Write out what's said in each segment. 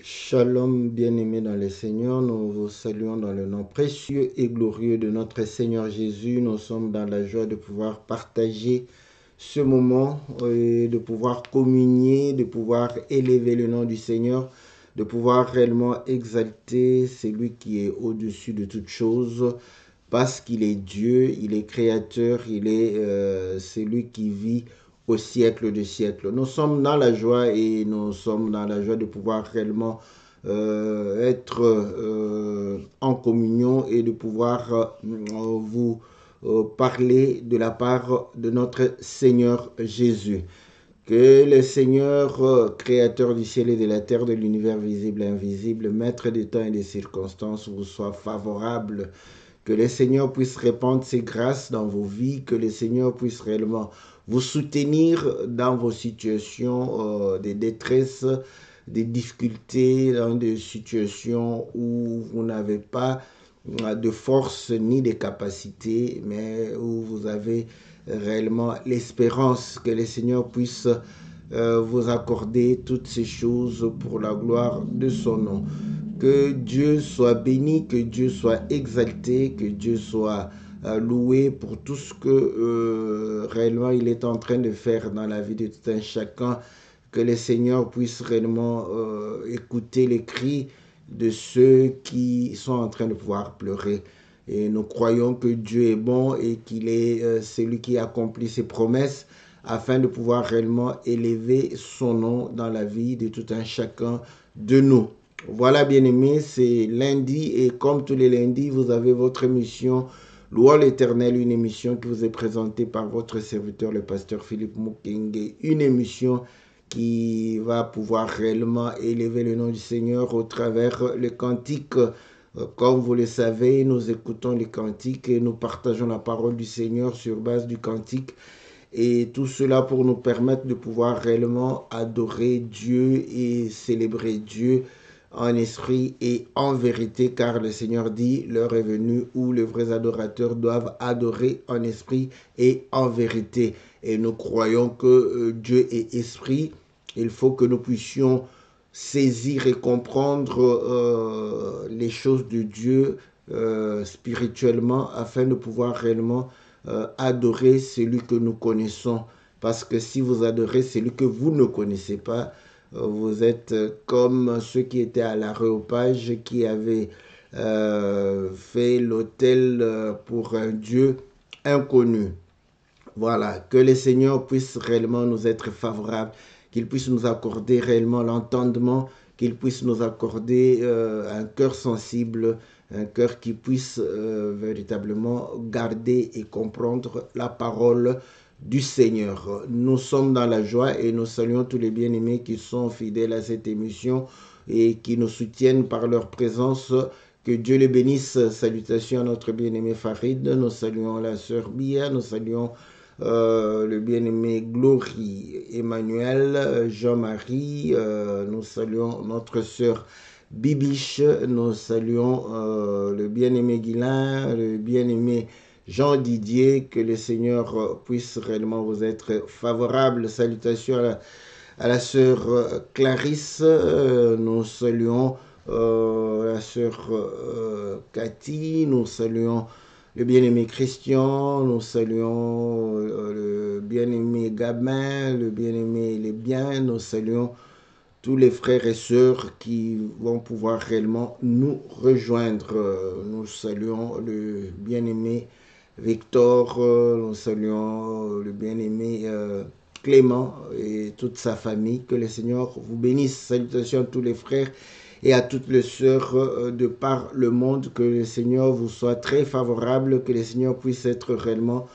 Shalom, bien-aimés dans le Seigneur, nous vous saluons dans le nom précieux et glorieux de notre Seigneur Jésus. Nous sommes dans la joie de pouvoir partager ce moment et de pouvoir communier, de pouvoir élever le nom du Seigneur, de pouvoir réellement exalter celui qui est au-dessus de toutes choses, parce qu'il est Dieu, il est créateur, il est celui qui vit au siècle des siècles. Nous sommes dans la joie et nous sommes dans la joie de pouvoir réellement être en communion et de pouvoir vous parler de la part de notre Seigneur Jésus. Que le Seigneur, créateur du ciel et de la terre, de l'univers visible et invisible, maître des temps et des circonstances, vous soit favorable. Que le Seigneur puisse répandre ses grâces dans vos vies, que le Seigneur puisse réellement vous soutenir dans vos situations de détresse, des difficultés, dans des situations où vous n'avez pas de force ni de capacité, mais où vous avez réellement l'espérance que le Seigneur puisse vous accorder toutes ces choses pour la gloire de son nom. Que Dieu soit béni, que Dieu soit exalté, que Dieu soit loué pour tout ce que réellement il est en train de faire dans la vie de tout un chacun. Que le Seigneur puisse réellement écouter les cris de ceux qui sont en train de pouvoir pleurer. Et nous croyons que Dieu est bon et qu'il est celui qui accomplit ses promesses afin de pouvoir réellement élever son nom dans la vie de tout un chacun de nous. Voilà, bien-aimés, c'est lundi et comme tous les lundis, vous avez votre émission Louons l'Éternel, une émission qui vous est présentée par votre serviteur, le pasteur Philippe Mukenge, une émission qui va pouvoir réellement élever le nom du Seigneur au travers le cantique. Comme vous le savez, nous écoutons les cantiques et nous partageons la parole du Seigneur sur base du cantique. Et tout cela pour nous permettre de pouvoir réellement adorer Dieu et célébrer Dieu en esprit et en vérité, car le Seigneur dit, l'heure est venue où les vrais adorateurs doivent adorer en esprit et en vérité. Et nous croyons que Dieu est esprit. Il faut que nous puissions saisir et comprendre les choses de Dieu spirituellement afin de pouvoir réellement adorer celui que nous connaissons. Parce que si vous adorez celui que vous ne connaissez pas, vous êtes comme ceux qui étaient à l'aréopage, qui avaient fait l'autel pour un Dieu inconnu. Voilà, que le Seigneur puisse réellement nous être favorable, qu'il puisse nous accorder réellement l'entendement, qu'il puisse nous accorder un cœur sensible, un cœur qui puisse véritablement garder et comprendre la parole du Seigneur. Nous sommes dans la joie et nous saluons tous les bien-aimés qui sont fidèles à cette émission et qui nous soutiennent par leur présence. Que Dieu les bénisse. Salutations à notre bien-aimé Farid. Nous saluons la sœur Bia. Nous saluons le bien-aimé Glory Emmanuel, Jean-Marie. Nous saluons notre sœur Bibiche. Nous saluons le bien-aimé Guilain, le bien-aimé Jean Didier, que le Seigneur puisse réellement vous être favorable. Salutations à la sœur Clarisse. Nous saluons la sœur Cathy. Nous saluons le bien-aimé Christian. Nous saluons le bien-aimé Gabin, le bien-aimé Lesbiens. Nous saluons tous les frères et sœurs qui vont pouvoir réellement nous rejoindre. Nous saluons le bien-aimé Victor, nous saluons le bien-aimé Clément et toute sa famille. Que le Seigneur vous bénisse. Salutations à tous les frères et à toutes les sœurs de par le monde. Que le Seigneur vous soit très favorable. Que le Seigneur puisse être réellement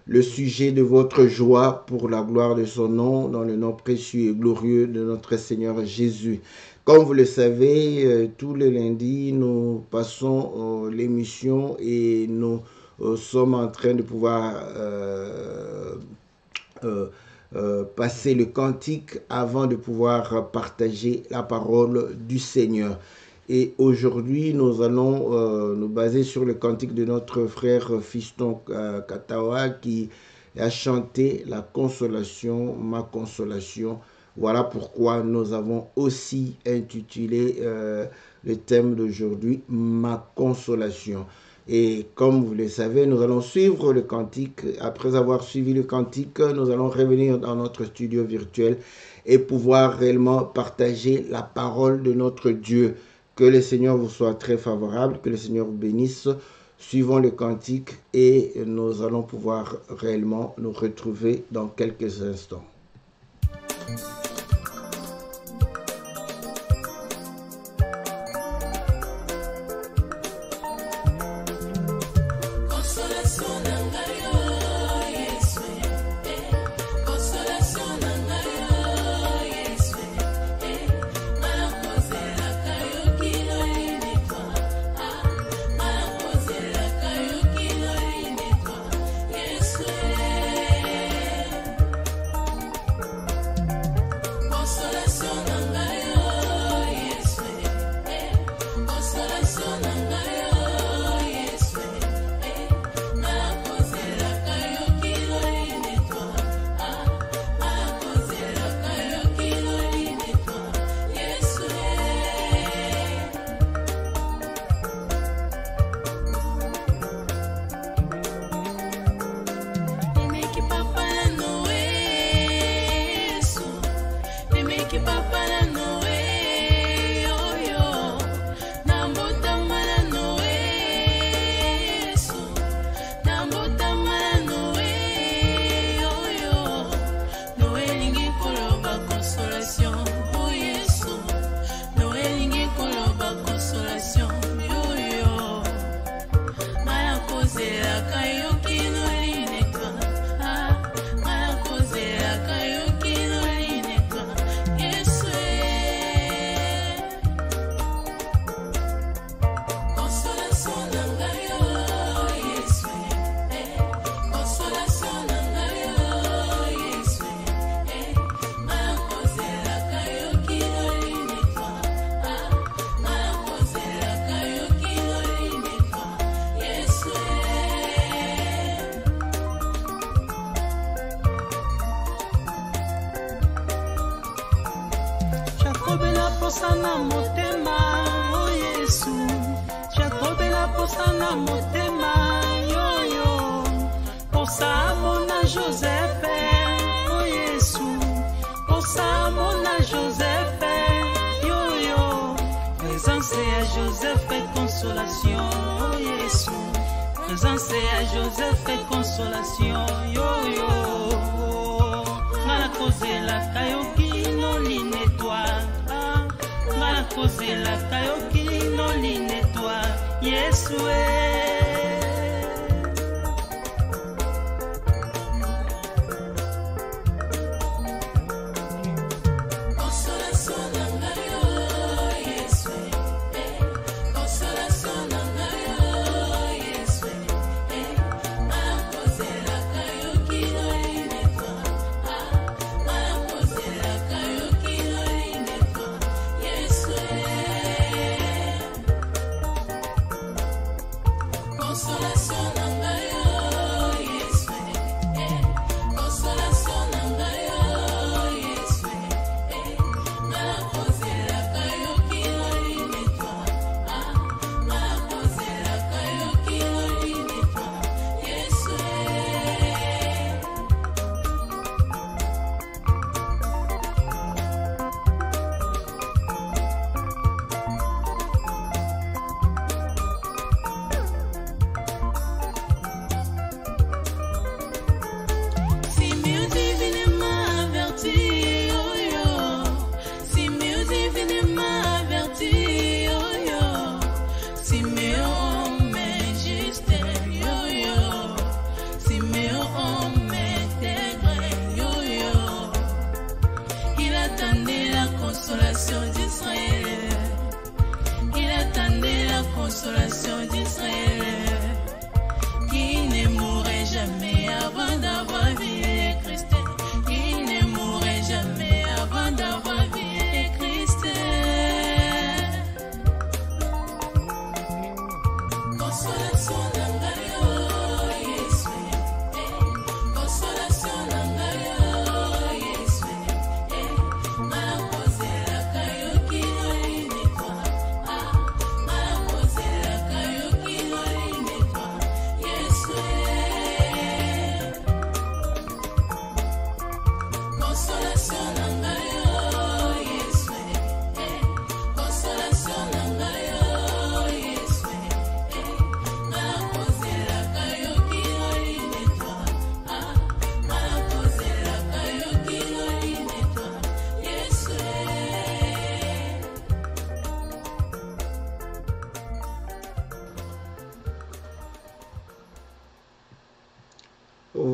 le sujet de votre joie pour la gloire de son nom, dans le nom précieux et glorieux de notre Seigneur Jésus. Comme vous le savez, tous les lundis, nous passons l'émission et nous sommes en train de pouvoir passer le cantique avant de pouvoir partager la parole du Seigneur. Et aujourd'hui, nous allons nous baser sur le cantique de notre frère Fiston Katawa qui a chanté la consolation, ma consolation, Voilà pourquoi nous avons aussi intitulé le thème d'aujourd'hui, ma consolation. Et comme vous le savez, nous allons suivre le cantique. Après avoir suivi le cantique, nous allons revenir dans notre studio virtuel et pouvoir réellement partager la parole de notre Dieu. Que le Seigneur vous soit très favorable, que le Seigneur vous bénisse. Suivons le cantique et nous allons pouvoir réellement nous retrouver dans quelques instants.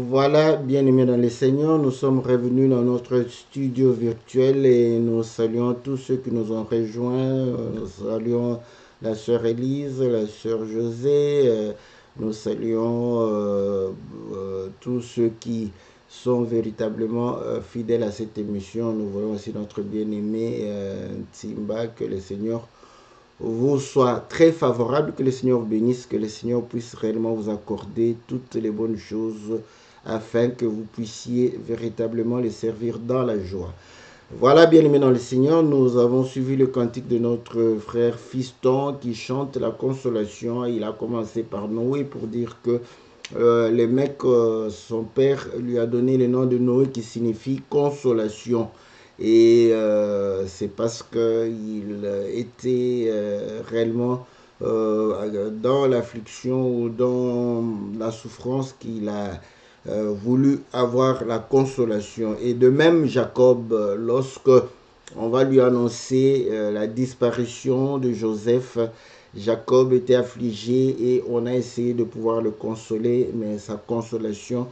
Voilà, bien-aimés dans le Seigneur, nous sommes revenus dans notre studio virtuel et nous saluons tous ceux qui nous ont rejoints. Nous saluons la sœur Élise, la sœur José, nous saluons tous ceux qui sont véritablement fidèles à cette émission. Nous voulons aussi notre bien-aimé Timba, que le Seigneur vous soit très favorable, que le Seigneur vous bénisse, que le Seigneur puisse réellement vous accorder toutes les bonnes choses afin que vous puissiez véritablement les servir dans la joie. Voilà, bien-aimés dans le Seigneur, nous avons suivi le cantique de notre frère Fiston qui chante la consolation. Il a commencé par Noé pour dire que les mecs, son père lui a donné le nom de Noé qui signifie consolation. Et c'est parce qu'il était réellement dans l'affliction ou dans la souffrance qu'il a voulu avoir la consolation. Et de même, Jacob, lorsque on va lui annoncer la disparition de Joseph, Jacob était affligé et on a essayé de pouvoir le consoler, mais sa consolation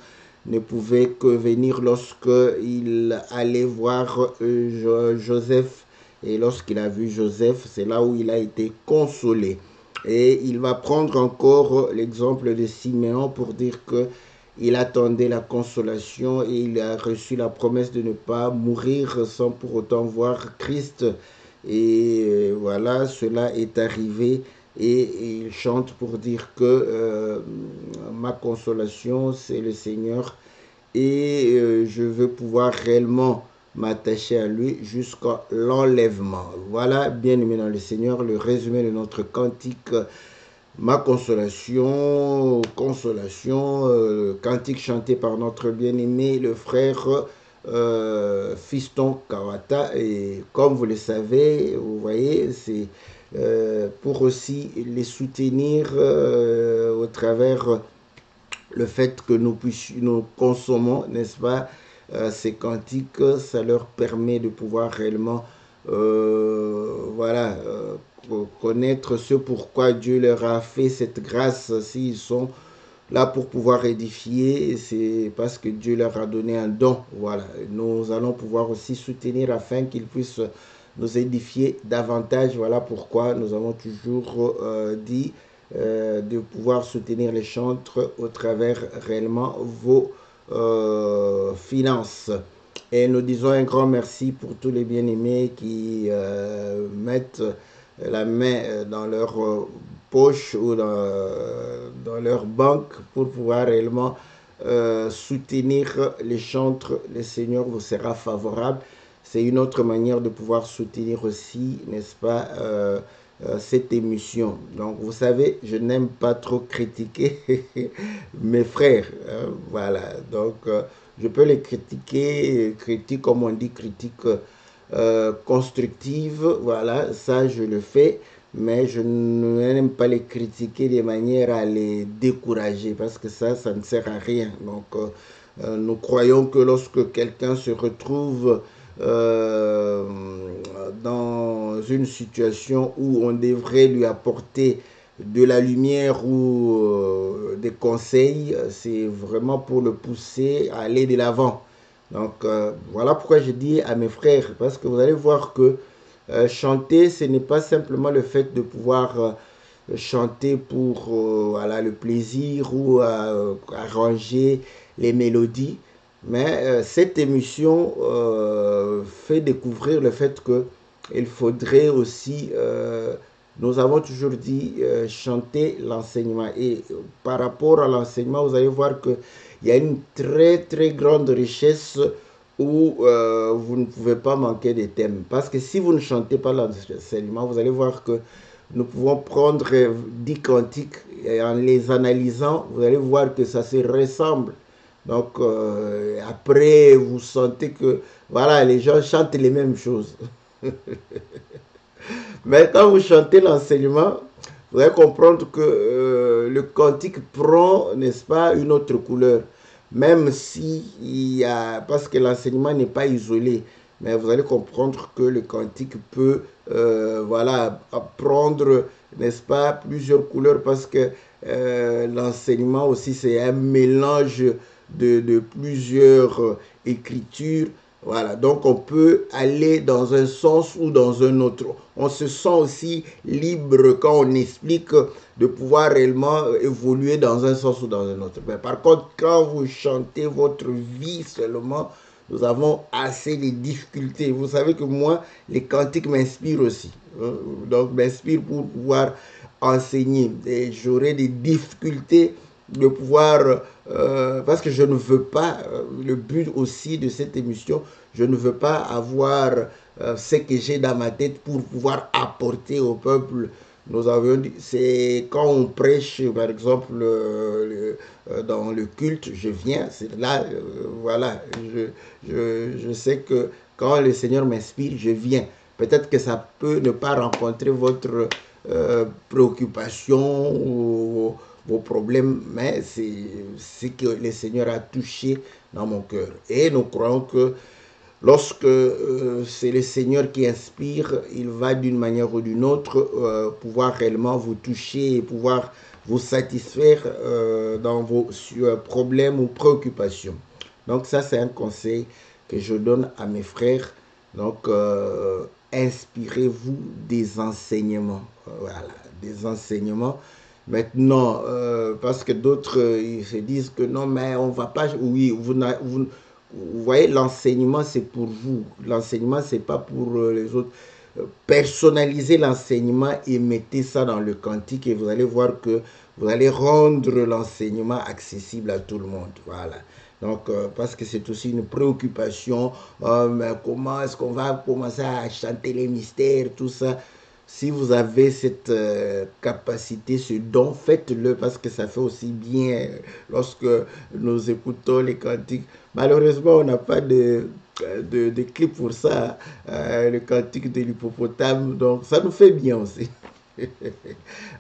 ne pouvait que venir lorsqu'il allait voir Joseph. Et lorsqu'il a vu Joseph, c'est là où il a été consolé. Et il va prendre encore l'exemple de Siméon pour dire que il attendait la consolation et il a reçu la promesse de ne pas mourir sans pour autant voir Christ. Et voilà, cela est arrivé. Et il chante pour dire que ma consolation, c'est le Seigneur. Et je veux pouvoir réellement m'attacher à lui jusqu'à l'enlèvement. Voilà, bien-aimé dans le Seigneur, le résumé de notre cantique. Ma consolation, cantique chanté par notre bien-aimé, le frère Fiston Kawata. Et comme vous le savez, vous voyez, c'est pour aussi les soutenir au travers le fait que nous consommons, n'est-ce pas, ces cantiques, ça leur permet de pouvoir réellement, voilà, connaître ce pourquoi Dieu leur a fait cette grâce. S'ils sont là pour pouvoir édifier, c'est parce que Dieu leur a donné un don. Voilà, nous allons pouvoir aussi soutenir afin qu'ils puissent nous édifier davantage. Voilà pourquoi nous avons toujours dit de pouvoir soutenir les chantres au travers réellement vos finances. Et nous disons un grand merci pour tous les bien-aimés qui mettent la main dans leur poche ou dans leur banque pour pouvoir réellement soutenir les chantres. Le Seigneur vous sera favorable. C'est une autre manière de pouvoir soutenir aussi, n'est-ce pas, cette émission. Donc, vous savez, je n'aime pas trop critiquer mes frères. Voilà. Donc, je peux les critiquer, critique, comme on dit, critique constructive. Voilà, ça, je le fais. Mais je n'aime pas les critiquer de manière à les décourager parce que ça ne sert à rien. Donc, nous croyons que lorsque quelqu'un se retrouve dans une situation où on devrait lui apporter de la lumière ou des conseils, c'est vraiment pour le pousser à aller de l'avant. Donc voilà pourquoi je dis à mes frères, parce que vous allez voir que chanter, ce n'est pas simplement le fait de pouvoir chanter pour voilà, le plaisir ou arranger les mélodies. Mais cette émission fait découvrir le fait qu'il faudrait aussi, nous avons toujours dit, chanter l'enseignement. Et par rapport à l'enseignement, vous allez voir qu'il y a une très très grande richesse où vous ne pouvez pas manquer des thèmes. Parce que si vous ne chantez pas l'enseignement, vous allez voir que nous pouvons prendre 10 cantiques et en les analysant, vous allez voir que ça se ressemble. Donc, après, vous sentez que, voilà, les gens chantent les mêmes choses. Mais quand vous chantez l'enseignement, vous allez comprendre que le cantique prend, n'est-ce pas, une autre couleur. Même si il y a, parce que l'enseignement n'est pas isolé, mais vous allez comprendre que le cantique peut, voilà, prendre, n'est-ce pas, plusieurs couleurs parce que l'enseignement aussi, c'est un mélange de plusieurs écritures. Voilà, donc on peut aller dans un sens ou dans un autre. On se sent aussi libre quand on explique de pouvoir réellement évoluer dans un sens ou dans un autre. Mais par contre, quand vous chantez votre vie seulement, nous avons assez de difficultés. Vous savez que moi, les cantiques m'inspirent aussi. Donc, m'inspirent pour pouvoir enseigner. Et j'aurai des difficultés de pouvoir, parce que je ne veux pas, le but aussi de cette émission, je ne veux pas avoir ce que j'ai dans ma tête pour pouvoir apporter au peuple. Nous avions dit, c'est quand on prêche, par exemple, dans le culte, je viens, c'est là, voilà, je sais que quand le Seigneur m'inspire, je viens. Peut-être que ça peut ne pas rencontrer votre préoccupation ou vos problèmes, mais c'est ce que le Seigneur a touché dans mon cœur. Et nous croyons que lorsque c'est le Seigneur qui inspire, il va d'une manière ou d'une autre pouvoir réellement vous toucher et pouvoir vous satisfaire dans vos problèmes ou préoccupations. Donc ça, c'est un conseil que je donne à mes frères. Donc, inspirez-vous des enseignements. Voilà, des enseignements. Maintenant, parce que d'autres ils se disent que non, mais on ne va pas. Oui, vous voyez, l'enseignement, c'est pour vous. L'enseignement, ce n'est pas pour les autres. Personnalisez l'enseignement et mettez ça dans le cantique et vous allez voir que vous allez rendre l'enseignement accessible à tout le monde. Voilà. Donc, parce que c'est aussi une préoccupation. Mais comment est-ce qu'on va commencer à chanter les mystères, tout ça? Si vous avez cette capacité, ce don, faites-le parce que ça fait aussi bien lorsque nous écoutons les cantiques. Malheureusement, on n'a pas de clip pour ça, le cantique de l'hippopotame, donc ça nous fait bien aussi.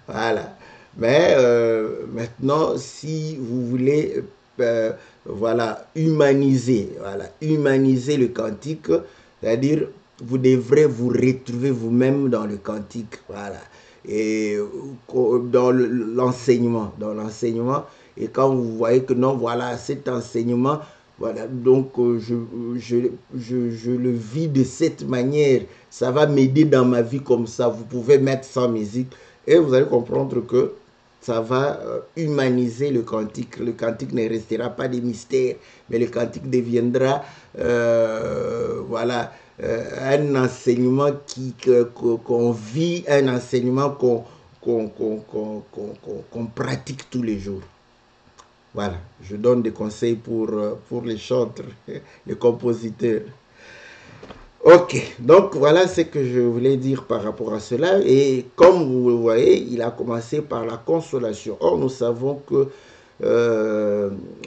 Voilà. Mais maintenant, si vous voulez voilà, humaniser le cantique, c'est-à-dire vous devrez vous retrouver vous-même dans le cantique, voilà, et dans l'enseignement, et quand vous voyez que non, voilà, cet enseignement, voilà, donc je le vis de cette manière, ça va m'aider dans ma vie comme ça, vous pouvez mettre sans musique, et vous allez comprendre que ça va humaniser le cantique. Le cantique ne restera pas des mystères, mais le cantique deviendra, voilà, un enseignement qu'on vit, un enseignement qu'on pratique tous les jours. Voilà, je donne des conseils pour les chanteurs, les compositeurs. Ok, donc voilà ce que je voulais dire par rapport à cela. Et comme vous le voyez, il a commencé par la consolation. Or, nous savons que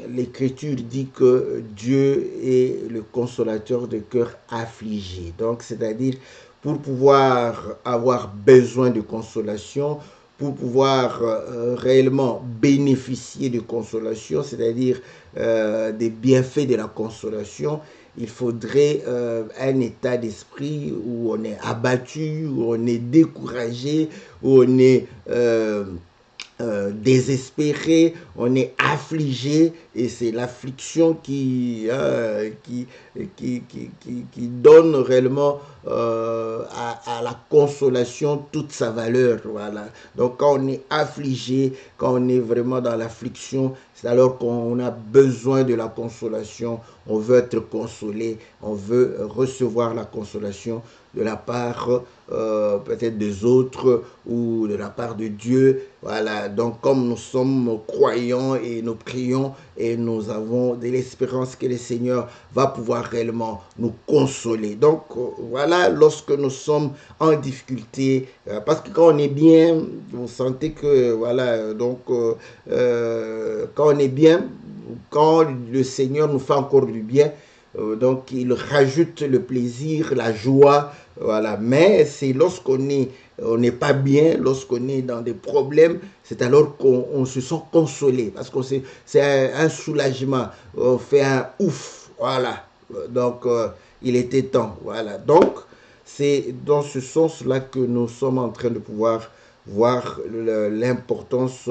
l'Écriture dit que Dieu est le consolateur de cœur affligé. Donc, c'est-à-dire, pour pouvoir avoir besoin de consolation, pour pouvoir réellement bénéficier de consolation, c'est-à-dire des bienfaits de la consolation, il faudrait un état d'esprit où on est abattu, où on est découragé, où on est désespéré, on est affligé, et c'est l'affliction qui donne réellement à la consolation toute sa valeur. Voilà. Donc quand on est affligé, quand on est vraiment dans l'affliction, c'est alors qu'on a besoin de la consolation, on veut être consolé, on veut recevoir la consolation de la part peut-être des autres ou de la part de Dieu. Voilà, donc comme nous sommes croyants et nous prions et nous avons de l'espérance que le Seigneur va pouvoir réellement nous consoler. Donc voilà, lorsque nous sommes en difficulté, parce que quand on est bien, vous sentez que voilà, donc quand on est bien, quand le Seigneur nous fait encore du bien, donc il rajoute le plaisir, la joie, voilà. Mais c'est lorsqu'on n'est pas bien, lorsqu'on est dans des problèmes, c'est alors qu'on se sent consolé, parce que c'est un soulagement, on fait un ouf, voilà. Donc il était temps, voilà. Donc c'est dans ce sens-là que nous sommes en train de pouvoir voir l'importance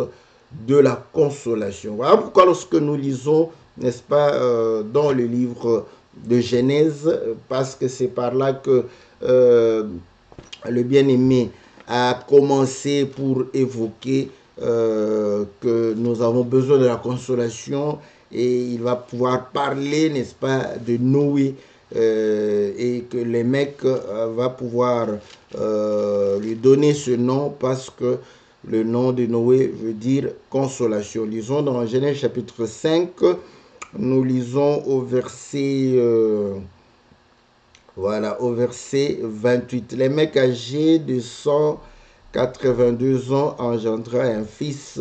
de la consolation. Voilà pourquoi lorsque nous lisons n'est-ce pas, dans le livre de Genèse, parce que c'est par là que le bien-aimé a commencé pour évoquer que nous avons besoin de la consolation, et il va pouvoir parler, n'est-ce pas, de Noé, et que les mecs va pouvoir lui donner ce nom parce que le nom de Noé veut dire consolation. Lisons dans Genèse chapitre 5, nous lisons au verset voilà, au verset 28. Les mecs âgés de 182 ans engendra un fils.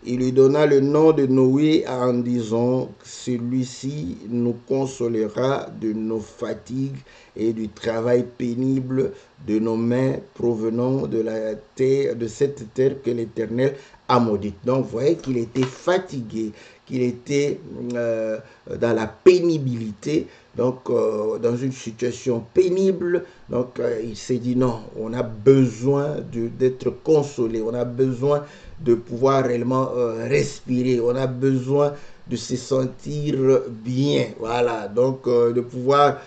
Il lui donna le nom de Noé en disant, celui-ci nous consolera de nos fatigues et du travail pénible de nos mains provenant de la terre, de cette terre que l'Éternel a maudite. Donc, vous voyez qu'il était fatigué, qu'il était dans la pénibilité, donc dans une situation pénible. Donc il s'est dit non, on a besoin d'être consolé, on a besoin de pouvoir réellement respirer, on a besoin de se sentir bien, voilà, donc de pouvoir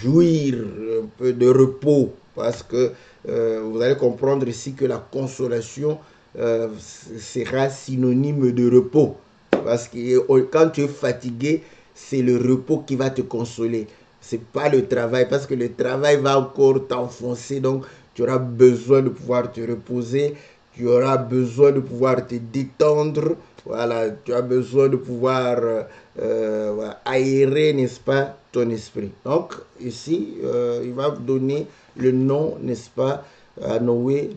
jouir un peu de repos, parce que vous allez comprendre ici que la consolation sera synonyme de repos, parce que quand tu es fatigué, c'est le repos qui va te consoler. C'est pas le travail, parce que le travail va encore t'enfoncer. Donc, tu auras besoin de pouvoir te reposer. Tu auras besoin de pouvoir te détendre. Voilà, tu as besoin de pouvoir aérer, n'est-ce pas, ton esprit. Donc, ici, il va donner le nom, n'est-ce pas, à Noé,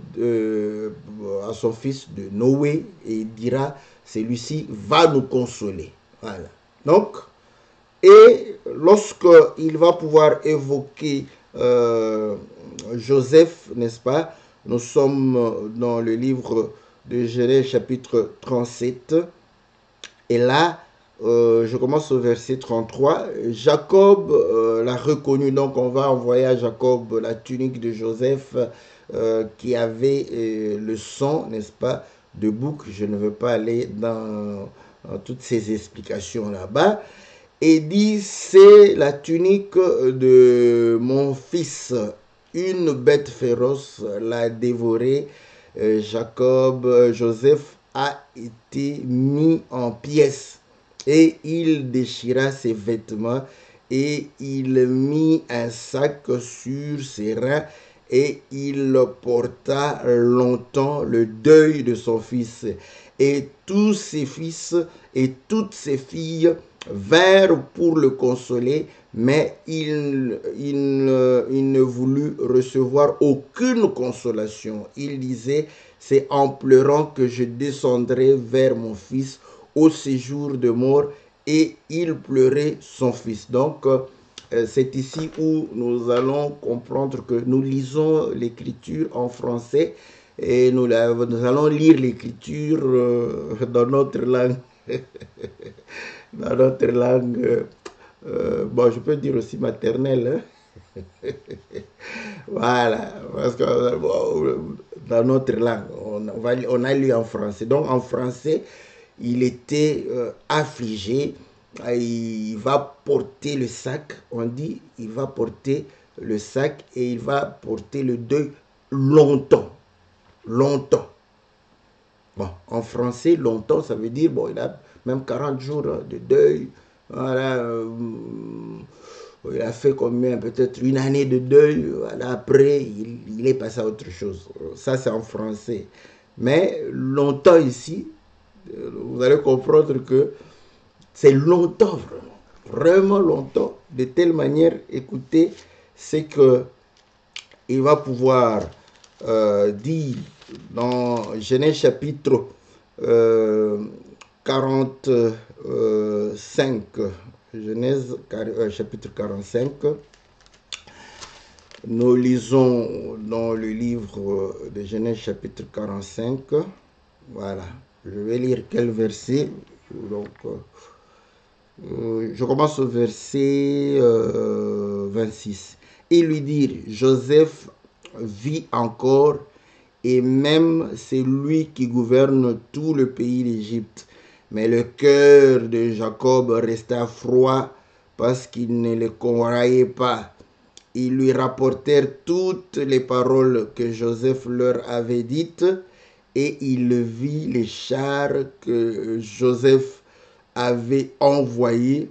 à son fils de Noé, et il dira, celui-ci va nous consoler. Voilà. Donc, et lorsqu'il va pouvoir évoquer Joseph, n'est-ce pas? Nous sommes dans le livre de Genèse chapitre 37. Et là, je commence au verset 33. Jacob l'a reconnu. Donc on va envoyer à Jacob la tunique de Joseph qui avait le sang, n'est-ce pas, de bouc. Je ne veux pas aller dans toutes ces explications là-bas. Et dit, c'est la tunique de mon fils. Une bête féroce l'a dévoré. Joseph a été mis en pièces. Et il déchira ses vêtements et il mit un sac sur ses reins et il porta longtemps le deuil de son fils. Et tous ses fils et toutes ses filles vinrent pour le consoler, mais il ne voulut recevoir aucune consolation. Il disait, c'est en pleurant que je descendrai vers mon fils au séjour de mort, et il pleurait son fils. Donc, c'est ici où nous allons comprendre que nous lisons l'écriture en français et nous allons lire l'écriture dans notre langue. Dans notre langue, bon, je peux dire aussi maternelle. Hein? Voilà, parce que bon, dans notre langue, on a lu en français. Donc en français, il était affligé. Il va porter le sac. On dit, il va porter le sac et il va porter le deuil longtemps. Longtemps. Bon, en français, longtemps, ça veut dire, bon, il a même 40 jours de deuil. Voilà. Il a fait combien? Peut-être une année de deuil. Voilà, après, il est passé à autre chose. Ça, c'est en français. Mais longtemps ici, vous allez comprendre que c'est longtemps, vraiment. Vraiment longtemps. De telle manière, écoutez, c'est que il va pouvoir dire dans Genèse chapitre 45, Genèse chapitre 45, nous lisons dans le livre de Genèse chapitre 45, voilà, je vais lire quel verset, donc je commence au verset 26. Ils lui dirent, Joseph vit encore, et même c'est lui qui gouverne tout le pays d'Égypte. Mais le cœur de Jacob resta froid parce qu'il ne le croyait pas. Ils lui rapportèrent toutes les paroles que Joseph leur avait dites et il vit les chars que Joseph avait envoyés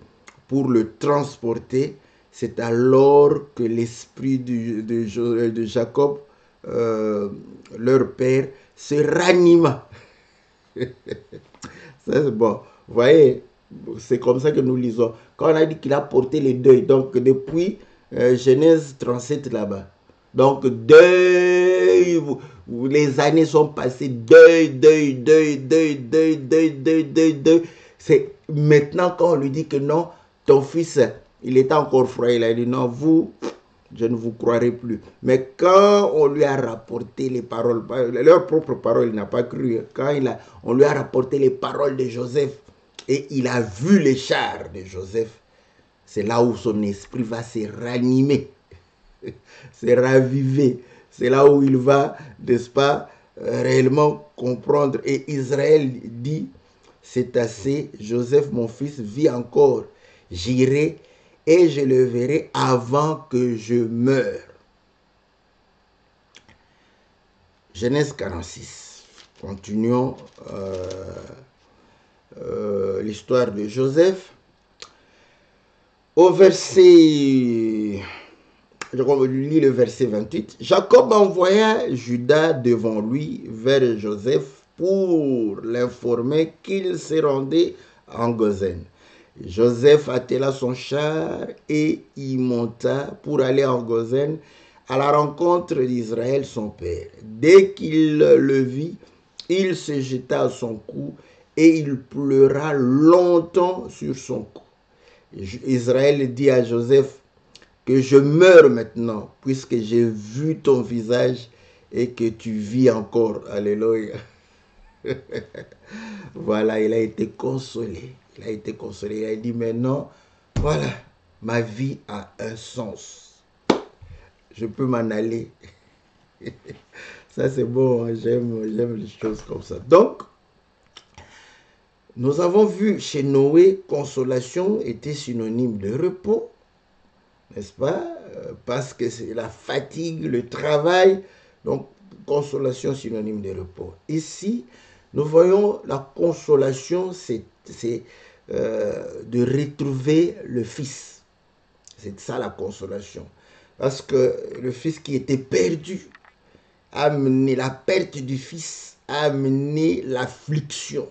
pour le transporter. C'est alors que l'esprit de Jacob, leur père, se ranima. Ça, c'est bon. Vous voyez, c'est comme ça que nous lisons. Quand on a dit qu'il a porté le deuil, donc depuis Genèse 37 là-bas. Donc, deuil, les années sont passées, deuil. C'est maintenant quand on lui dit que non, ton fils, il était encore froid, il a dit non, vous, je ne vous croirai plus. Mais quand on lui a rapporté les paroles, leurs propres paroles, il n'a pas cru. Quand on lui a rapporté les paroles de Joseph et il a vu les chars de Joseph, c'est là où son esprit va se ranimer, se raviver. C'est là où il va, n'est-ce pas, réellement comprendre. Et Israël dit, c'est assez, Joseph, mon fils, vit encore. J'irai et je le verrai avant que je meure. Genèse 46. Continuons l'histoire de Joseph. Au verset, je lis le verset 28. Jacob envoya Judas devant lui vers Joseph pour l'informer qu'il se rendait en Goshen. Joseph attela son char et y monta pour aller en Goshen à la rencontre d'Israël son père. Dès qu'il le vit, il se jeta à son cou et il pleura longtemps sur son cou. Israël dit à Joseph que je meurs maintenant puisque j'ai vu ton visage et que tu vis encore. Alléluia. Voilà, il a été consolé. Il a été consolé. Il a dit maintenant, voilà, ma vie a un sens. Je peux m'en aller. Ça, c'est bon. Hein? J'aime les choses comme ça. Donc, nous avons vu chez Noé, consolation était synonyme de repos, n'est-ce pas? Parce que c'est la fatigue, le travail. Donc, consolation synonyme de repos. Ici, nous voyons la consolation, c'est de retrouver le fils. C'est ça la consolation. Parce que le fils qui était perdu a amené la perte du fils, a amené l'affliction.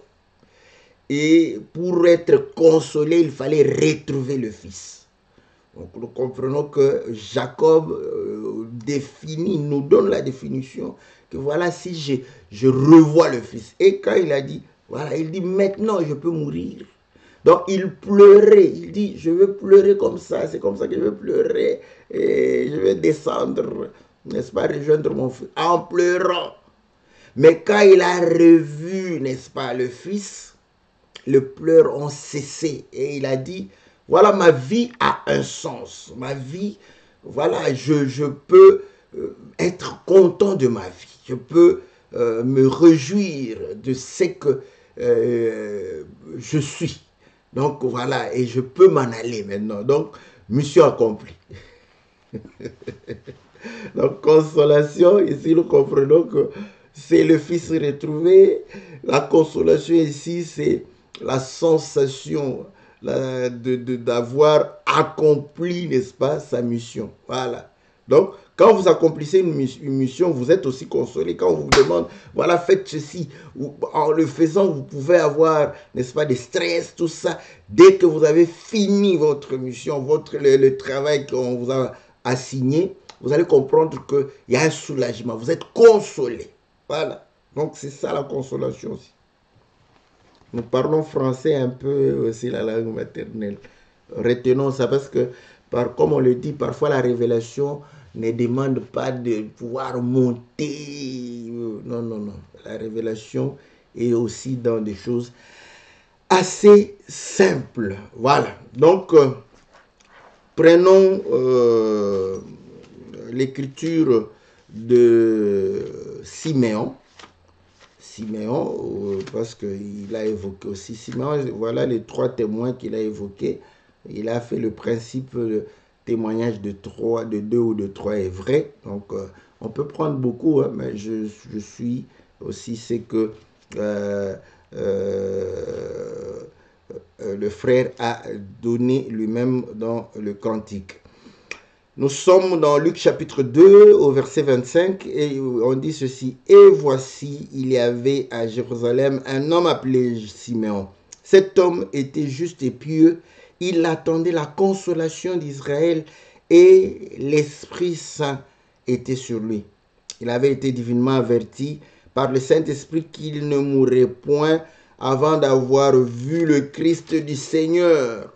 Et pour être consolé, il fallait retrouver le fils. Donc nous comprenons que Jacob nous donne la définition que voilà, si je revois le fils. Et quand il a dit, voilà, il dit maintenant je peux mourir. Donc il pleurait, il dit je veux pleurer comme ça, c'est comme ça que je veux pleurer. Et je vais descendre, n'est-ce pas, rejoindre mon fils en pleurant. Mais quand il a revu, n'est-ce pas, le fils, les pleurs ont cessé et il a dit, voilà, ma vie a un sens. Ma vie, voilà, je peux être content de ma vie. Je peux me réjouir de ce que je suis. Donc voilà, et je peux m'en aller maintenant. Donc, mission accomplie. Donc, consolation, ici nous comprenons que c'est le Fils retrouvé. La consolation ici, c'est la sensation d'avoir accompli, n'est-ce pas, sa mission. Voilà. Donc, quand vous accomplissez une mission, vous êtes aussi consolé. Quand on vous demande, voilà, faites ceci, en le faisant, vous pouvez avoir, n'est-ce pas, des stress, tout ça. Dès que vous avez fini votre mission, le travail qu'on vous a assigné, vous allez comprendre qu'il y a un soulagement. Vous êtes consolé. Voilà. Donc, c'est ça la consolation aussi. Nous parlons français un peu aussi, la langue maternelle. Retenons ça parce que, comme on le dit, parfois la révélation ne demande pas de pouvoir monter. Non, non, non. La révélation est aussi dans des choses assez simples. Voilà. Donc, prenons l'écriture de Siméon. Siméon, parce qu'il a évoqué aussi Siméon. Voilà les 3 témoins qu'il a évoqués. Il a fait le principe de témoignage de 2 ou de 3 est vrai. Donc, on peut prendre beaucoup, hein, mais je suis aussi, c'est que le frère a donné lui-même dans le cantique. Nous sommes dans Luc chapitre 2 au verset 25 et on dit ceci. Et voici, il y avait à Jérusalem un homme appelé Siméon. Cet homme était juste et pieux. Il attendait la consolation d'Israël et l'Esprit Saint était sur lui. Il avait été divinement averti par le Saint-Esprit qu'il ne mourrait point avant d'avoir vu le Christ du Seigneur.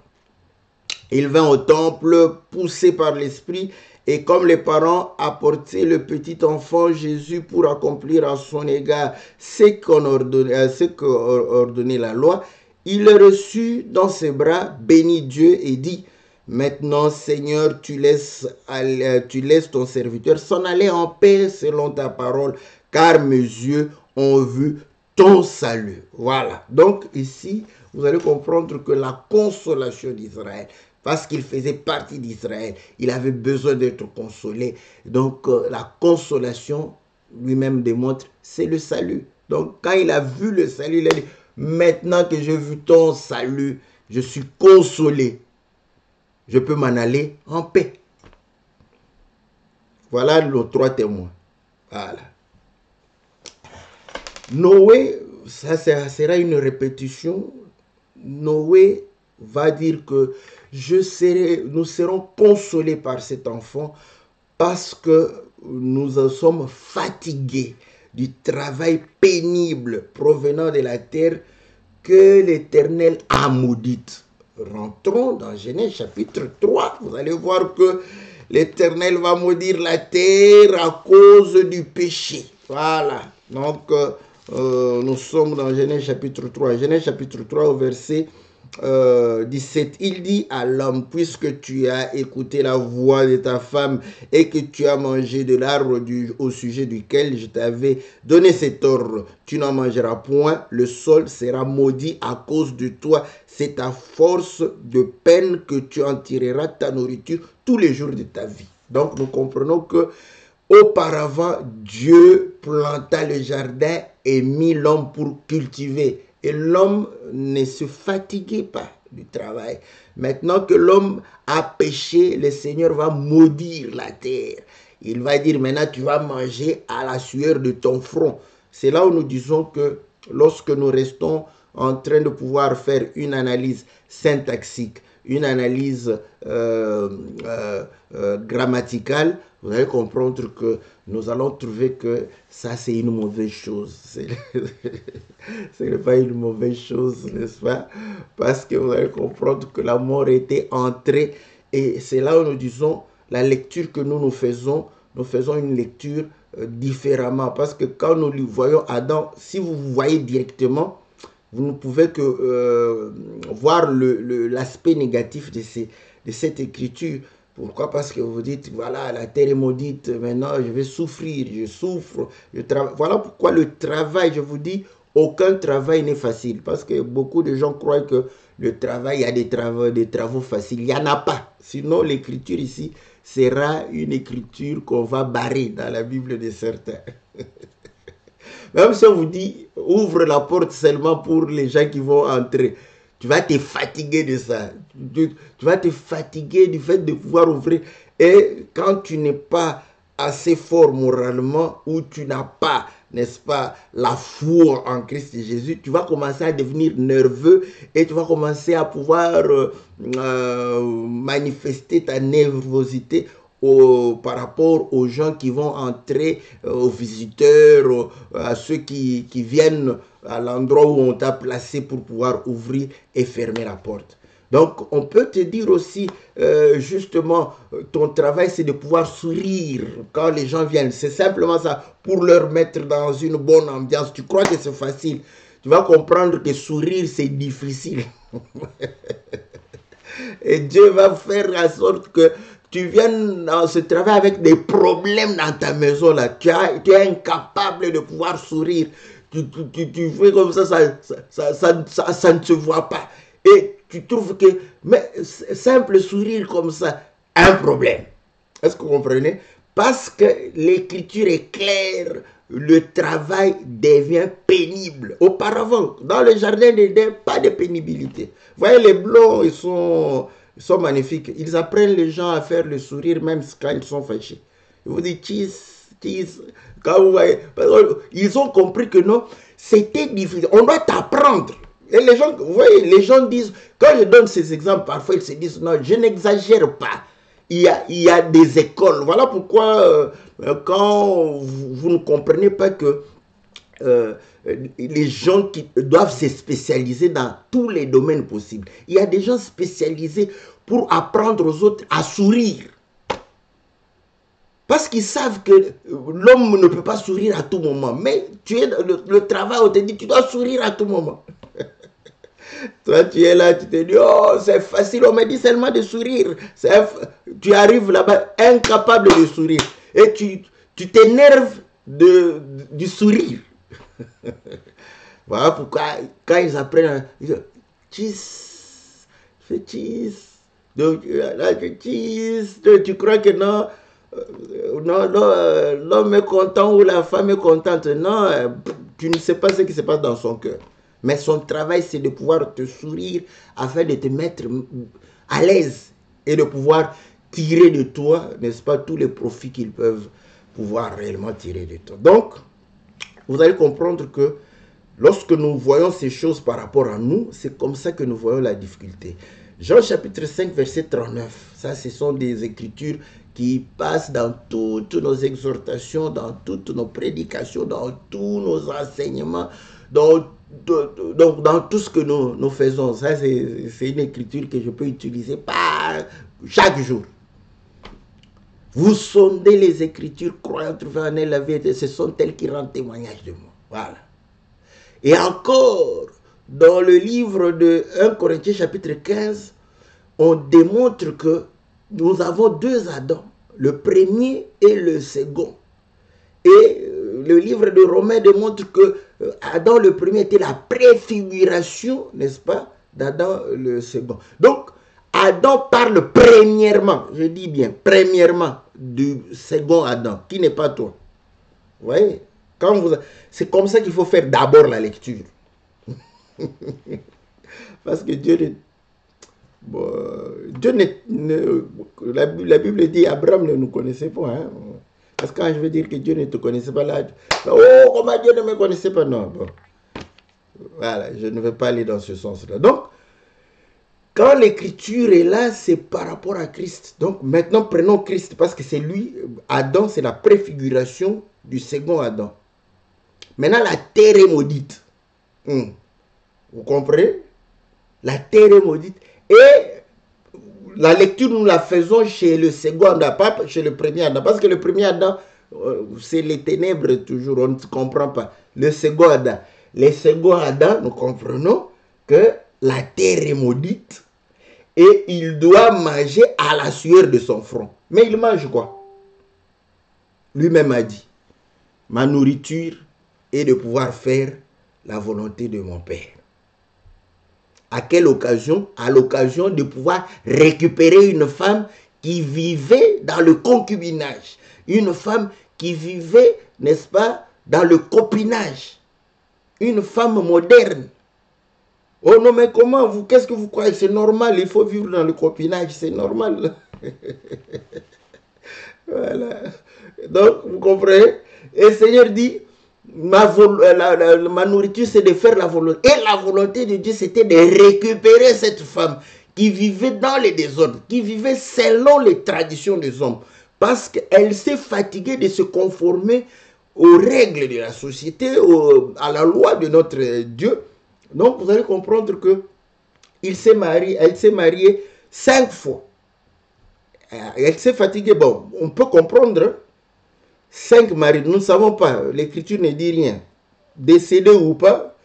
Il vint au temple poussé par l'Esprit et comme les parents apportaient le petit enfant Jésus pour accomplir à son égard ce qu'ordonnait la loi, il le reçut dans ses bras, bénit Dieu et dit, « Maintenant, Seigneur, tu laisses ton serviteur s'en aller en paix selon ta parole, car mes yeux ont vu ton salut. » Voilà. Donc ici, vous allez comprendre que la consolation d'Israël, parce qu'il faisait partie d'Israël, il avait besoin d'être consolé. Donc la consolation lui-même démontre, c'est le salut. Donc quand il a vu le salut, il a dit, maintenant que j'ai vu ton salut, je suis consolé. Je peux m'en aller en paix. Voilà nos 3 témoins. Voilà. Noé, ça sera une répétition. Noé va dire que nous serons consolés par cet enfant parce que nous sommes fatigués du travail pénible provenant de la terre que l'Éternel a maudite. Rentrons dans Genèse chapitre 3. Vous allez voir que l'Éternel va maudire la terre à cause du péché. Voilà. Donc, nous sommes dans Genèse chapitre 3. Genèse chapitre 3 au verset 17, il dit à l'homme, puisque tu as écouté la voix de ta femme et que tu as mangé de l'arbre au sujet duquel je t'avais donné cet ordre, tu n'en mangeras point, le sol sera maudit à cause de toi, c'est à force de peine que tu en tireras ta nourriture tous les jours de ta vie. Donc nous comprenons que auparavant, Dieu planta le jardin et mit l'homme pour cultiver. Et l'homme ne se fatiguait pas du travail. Maintenant que l'homme a péché, le Seigneur va maudire la terre. Il va dire, maintenant tu vas manger à la sueur de ton front. C'est là où nous disons que lorsque nous restons en train de pouvoir faire une analyse syntaxique, une analyse grammaticale, vous allez comprendre que nous allons trouver que ça c'est une mauvaise chose. Ce n'est pas une mauvaise chose, n'est-ce pas? Parce que vous allez comprendre que la mort était entrée. Et c'est là où nous disons, la lecture que nous faisons une lecture différemment. Parce que quand nous voyons Adam, si vous voyez directement, vous ne pouvez que voir l'aspect négatif de cette écriture. Pourquoi? Parce que vous dites, voilà, la terre est maudite, maintenant je vais souffrir, je souffre, je travaille. Voilà pourquoi le travail, je vous dis, aucun travail n'est facile. Parce que beaucoup de gens croient que le travail, il y a des travaux faciles. Il n'y en a pas. Sinon, l'écriture ici sera une écriture qu'on va barrer dans la Bible de certains. Même si on vous dit, ouvre la porte seulement pour les gens qui vont entrer. Tu vas te fatiguer de ça. Tu vas te fatiguer du fait de pouvoir ouvrir. Et quand tu n'es pas assez fort moralement ou tu n'as pas, n'est-ce pas, la foi en Christ Jésus, tu vas commencer à devenir nerveux et tu vas commencer à pouvoir manifester ta nervosité par rapport aux gens qui vont entrer, aux visiteurs, à ceux qui viennent à l'endroit où on t'a placé pour pouvoir ouvrir et fermer la porte. Donc, on peut te dire aussi, justement, ton travail, c'est de pouvoir sourire quand les gens viennent. C'est simplement ça, pour leur mettre dans une bonne ambiance. Tu crois que c'est facile. Tu vas comprendre que sourire, c'est difficile. Et Dieu va faire en sorte que tu viennes dans ce travail avec des problèmes dans ta maison là. Tu es incapable de pouvoir sourire. tu fais comme ça ne se voit pas. Et tu trouves que, mais simple sourire comme ça, un problème. Est-ce que vous comprenez? Parce que l'écriture est claire, le travail devient pénible. Auparavant, dans le jardin d'Éden, pas de pénibilité. Vous voyez, les blancs, ils sont magnifiques. Ils apprennent les gens à faire le sourire même quand ils sont fâchés. Ils vous disent cheese. Quand vous voyez, ils ont compris que non, c'était difficile. On doit apprendre. Et les gens, vous voyez, les gens disent, quand je donne ces exemples, parfois ils se disent, non, je n'exagère pas. Il y a des écoles. Voilà pourquoi, quand vous ne comprenez pas que les gens qui doivent se spécialiser dans tous les domaines possibles. Il y a des gens spécialisés pour apprendre aux autres à sourire. Parce qu'ils savent que l'homme ne peut pas sourire à tout moment. Mais tu es le travail, on te dit, tu dois sourire à tout moment. Toi, tu es là, tu te dis, oh, c'est facile, on me dit seulement de sourire. Tu arrives là-bas incapable de sourire. Et tu t'énerves du sourire. Voilà pourquoi, quand ils apprennent, ils disent, cheese, fais cheese. Donc, là, cheese. Tu crois que non, l'homme est content ou la femme est contente. Non, tu ne sais pas ce qui se passe dans son cœur. Mais son travail, c'est de pouvoir te sourire afin de te mettre à l'aise et de pouvoir tirer de toi, n'est-ce pas, tous les profits qu'ils peuvent pouvoir réellement tirer de toi. Donc, vous allez comprendre que lorsque nous voyons ces choses par rapport à nous, c'est comme ça que nous voyons la difficulté. Jean chapitre 5, verset 39, ça, ce sont des écritures qui passent dans toutes nos exhortations, dans toutes nos prédications, dans tous nos enseignements, dans tout ce que nous faisons. Ça, c'est une écriture que je peux utiliser chaque jour. Vous sondez les écritures, croyant trouver en elles la vérité. Ce sont elles qui rendent témoignage de moi. Voilà. Et encore, dans le livre de 1 Corinthiens chapitre 15, on démontre que nous avons deux Adams, le premier et le second. Et le livre de Romains démontre que Adam le premier était la préfiguration, n'est-ce pas, d'Adam le second. Donc, Adam parle premièrement, je dis bien premièrement, du second Adam, qui n'est pas toi. Vous voyez, c'est comme ça qu'il faut faire d'abord la lecture. Parce que la Bible dit Abraham ne nous connaissait pas. Hein? Parce que quand je veux dire que Dieu ne te connaissait pas là, oh, comment Dieu ne me connaissait pas? Non, bon. Voilà, je ne vais pas aller dans ce sens-là. Donc, quand l'écriture est là, c'est par rapport à Christ. Donc, maintenant, prenons Christ, parce que c'est lui, Adam, c'est la préfiguration du second Adam. Maintenant, la terre est maudite. Vous comprenez? La terre est maudite. Et la lecture, nous la faisons chez le second Adam, pas chez le premier Adam. Parce que le premier Adam, c'est les ténèbres toujours, on ne comprend pas. Le second Adam. Les seconds Adam, nous comprenons que la terre est maudite et il doit manger à la sueur de son front. Mais il mange quoi? Lui-même a dit, ma nourriture est de pouvoir faire la volonté de mon Père. À quelle occasion? À l'occasion de pouvoir récupérer une femme qui vivait dans le concubinage. Une femme qui vivait, n'est-ce pas, dans le copinage. Une femme moderne. Oh non, mais comment vous, qu'est-ce que vous croyez? C'est normal, il faut vivre dans le copinage, c'est normal. Voilà. Donc, vous comprenez? Et le Seigneur dit, ma nourriture, c'est de faire la volonté. Et la volonté de Dieu, c'était de récupérer cette femme qui vivait dans les désordres, qui vivait selon les traditions des hommes. Parce qu'elle s'est fatiguée de se conformer aux règles de la société, à la loi de notre Dieu. Donc, vous allez comprendre que elle s'est mariée 5 fois. Elle s'est fatiguée. Bon, on peut comprendre. 5 maris, nous ne savons pas. L'écriture ne dit rien. Décédé ou pas,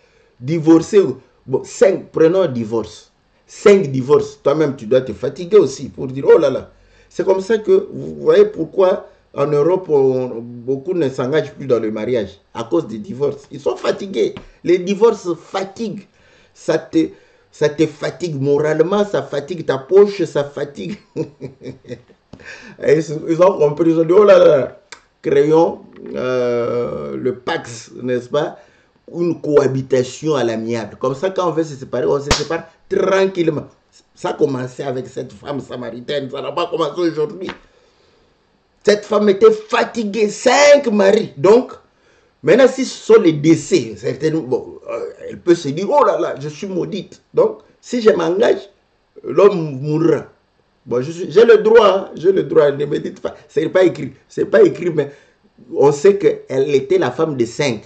divorcé ou... Bon, 5, prenons un divorce. 5 divorces. Toi-même, tu dois te fatiguer aussi pour dire, oh là là. C'est comme ça que vous voyez pourquoi en Europe, beaucoup ne s'engagent plus dans le mariage à cause des divorces. Ils sont fatigués. Les divorces fatiguent. Ça te fatigue moralement, ça fatigue ta poche, ça fatigue. Ils ont compris, ils ont dit, oh là là, créons le Pax, n'est-ce pas? Une cohabitation à l'amiable. Comme ça, quand on veut se séparer, on se sépare tranquillement. Ça a commencé avec cette femme samaritaine, ça n'a pas commencé aujourd'hui. Cette femme était fatiguée, 5 maris. Donc, maintenant, si ce sont les décès, certaines, bon, elle peut se dire, oh là là, je suis maudite. Donc, si je m'engage, l'homme mourra. Bon, j'ai le droit, ne me dites pas, c'est pas écrit, mais on sait qu'elle était la femme de 5.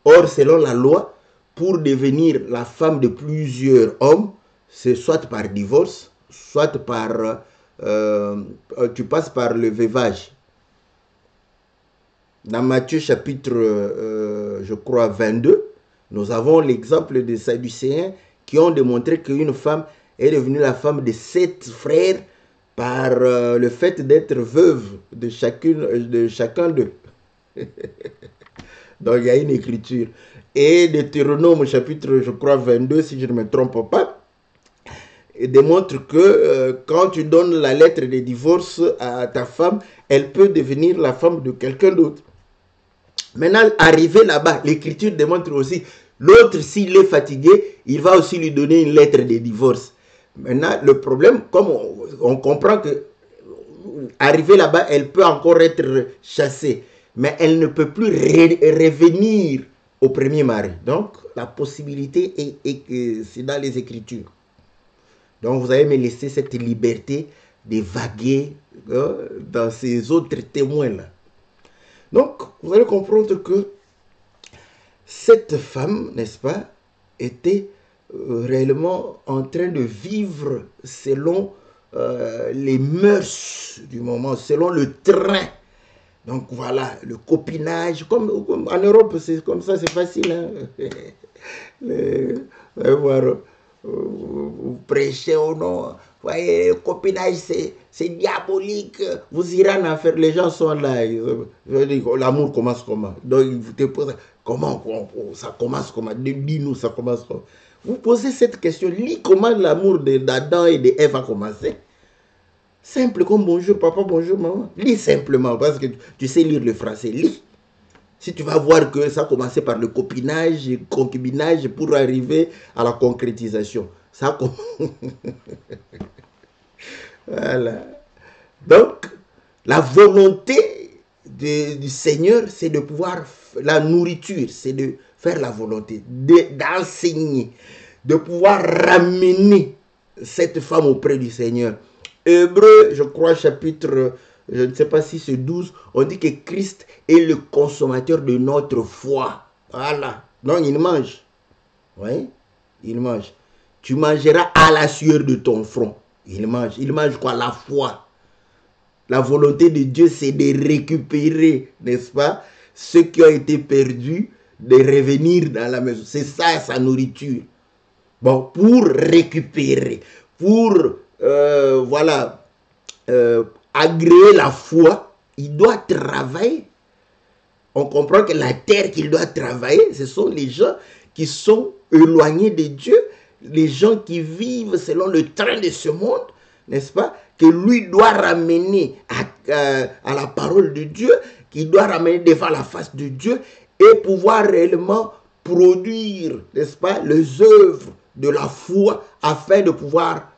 Or, selon la loi, pour devenir la femme de plusieurs hommes, c'est soit par divorce, soit par, tu passes par le veuvage. Dans Matthieu chapitre, je crois, 22, nous avons l'exemple des Sadducéens qui ont démontré qu'une femme est devenue la femme de 7 frères par le fait d'être veuve de chacun d'eux. Donc il y a une écriture. Et Deutéronome chapitre, je crois, 22, si je ne me trompe pas, démontre que quand tu donnes la lettre de divorce à ta femme, elle peut devenir la femme de quelqu'un d'autre. Maintenant, arrivé là-bas, l'écriture démontre aussi, l'autre, s'il est fatigué, il va aussi lui donner une lettre de divorce. Maintenant, le problème, comme on comprend que arrivé là-bas, elle peut encore être chassée, mais elle ne peut plus revenir au premier mari. Donc, la possibilité c'est dans les Écritures. Donc, vous allez me laisser cette liberté de vaguer dans ces autres témoins-là. Donc, vous allez comprendre que cette femme, n'est-ce pas, était réellement en train de vivre selon les mœurs du moment, selon le train. Donc voilà, le copinage, comme en Europe, c'est comme ça, c'est facile. Hein? Vous allez voir, vous prêchez au nom. Vous voyez, le copinage, c'est diabolique. Vous irez en enfer, les gens sont là. Je dis, l'amour commence comment? Donc, vous te posez, comment ça commence comment? Dis-nous, ça commence comment? Vous posez cette question, lis comment l'amour d'Adam et d'Ève a commencé. Simple comme bonjour papa, bonjour maman. Lis simplement, parce que tu sais lire le français, lis. Si tu vas voir que ça a commencé par le copinage, le concubinage pour arriver à la concrétisation. Ça voilà. Donc, la volonté du Seigneur, c'est de pouvoir, la nourriture, c'est de faire la volonté, d'enseigner, de pouvoir ramener cette femme auprès du Seigneur. Hébreu, je crois, chapitre, je ne sais pas si c'est 12, on dit que Christ est le consommateur de notre foi. Voilà. Donc, il mange. Oui, il mange. Tu mangeras à la sueur de ton front. Il mange. Il mange quoi? La foi. La volonté de Dieu, c'est de récupérer, n'est-ce pas, ceux qui ont été perdus, de revenir dans la maison. C'est ça, sa nourriture. Bon, pour récupérer, pour, voilà, agréer la foi, il doit travailler. On comprend que la terre qu'il doit travailler, ce sont les gens qui sont éloignés de Dieu, les gens qui vivent selon le train de ce monde, n'est-ce pas, que lui doit ramener à la parole de Dieu, qu'il doit ramener devant la face de Dieu et pouvoir réellement produire, n'est-ce pas, les œuvres de la foi afin de pouvoir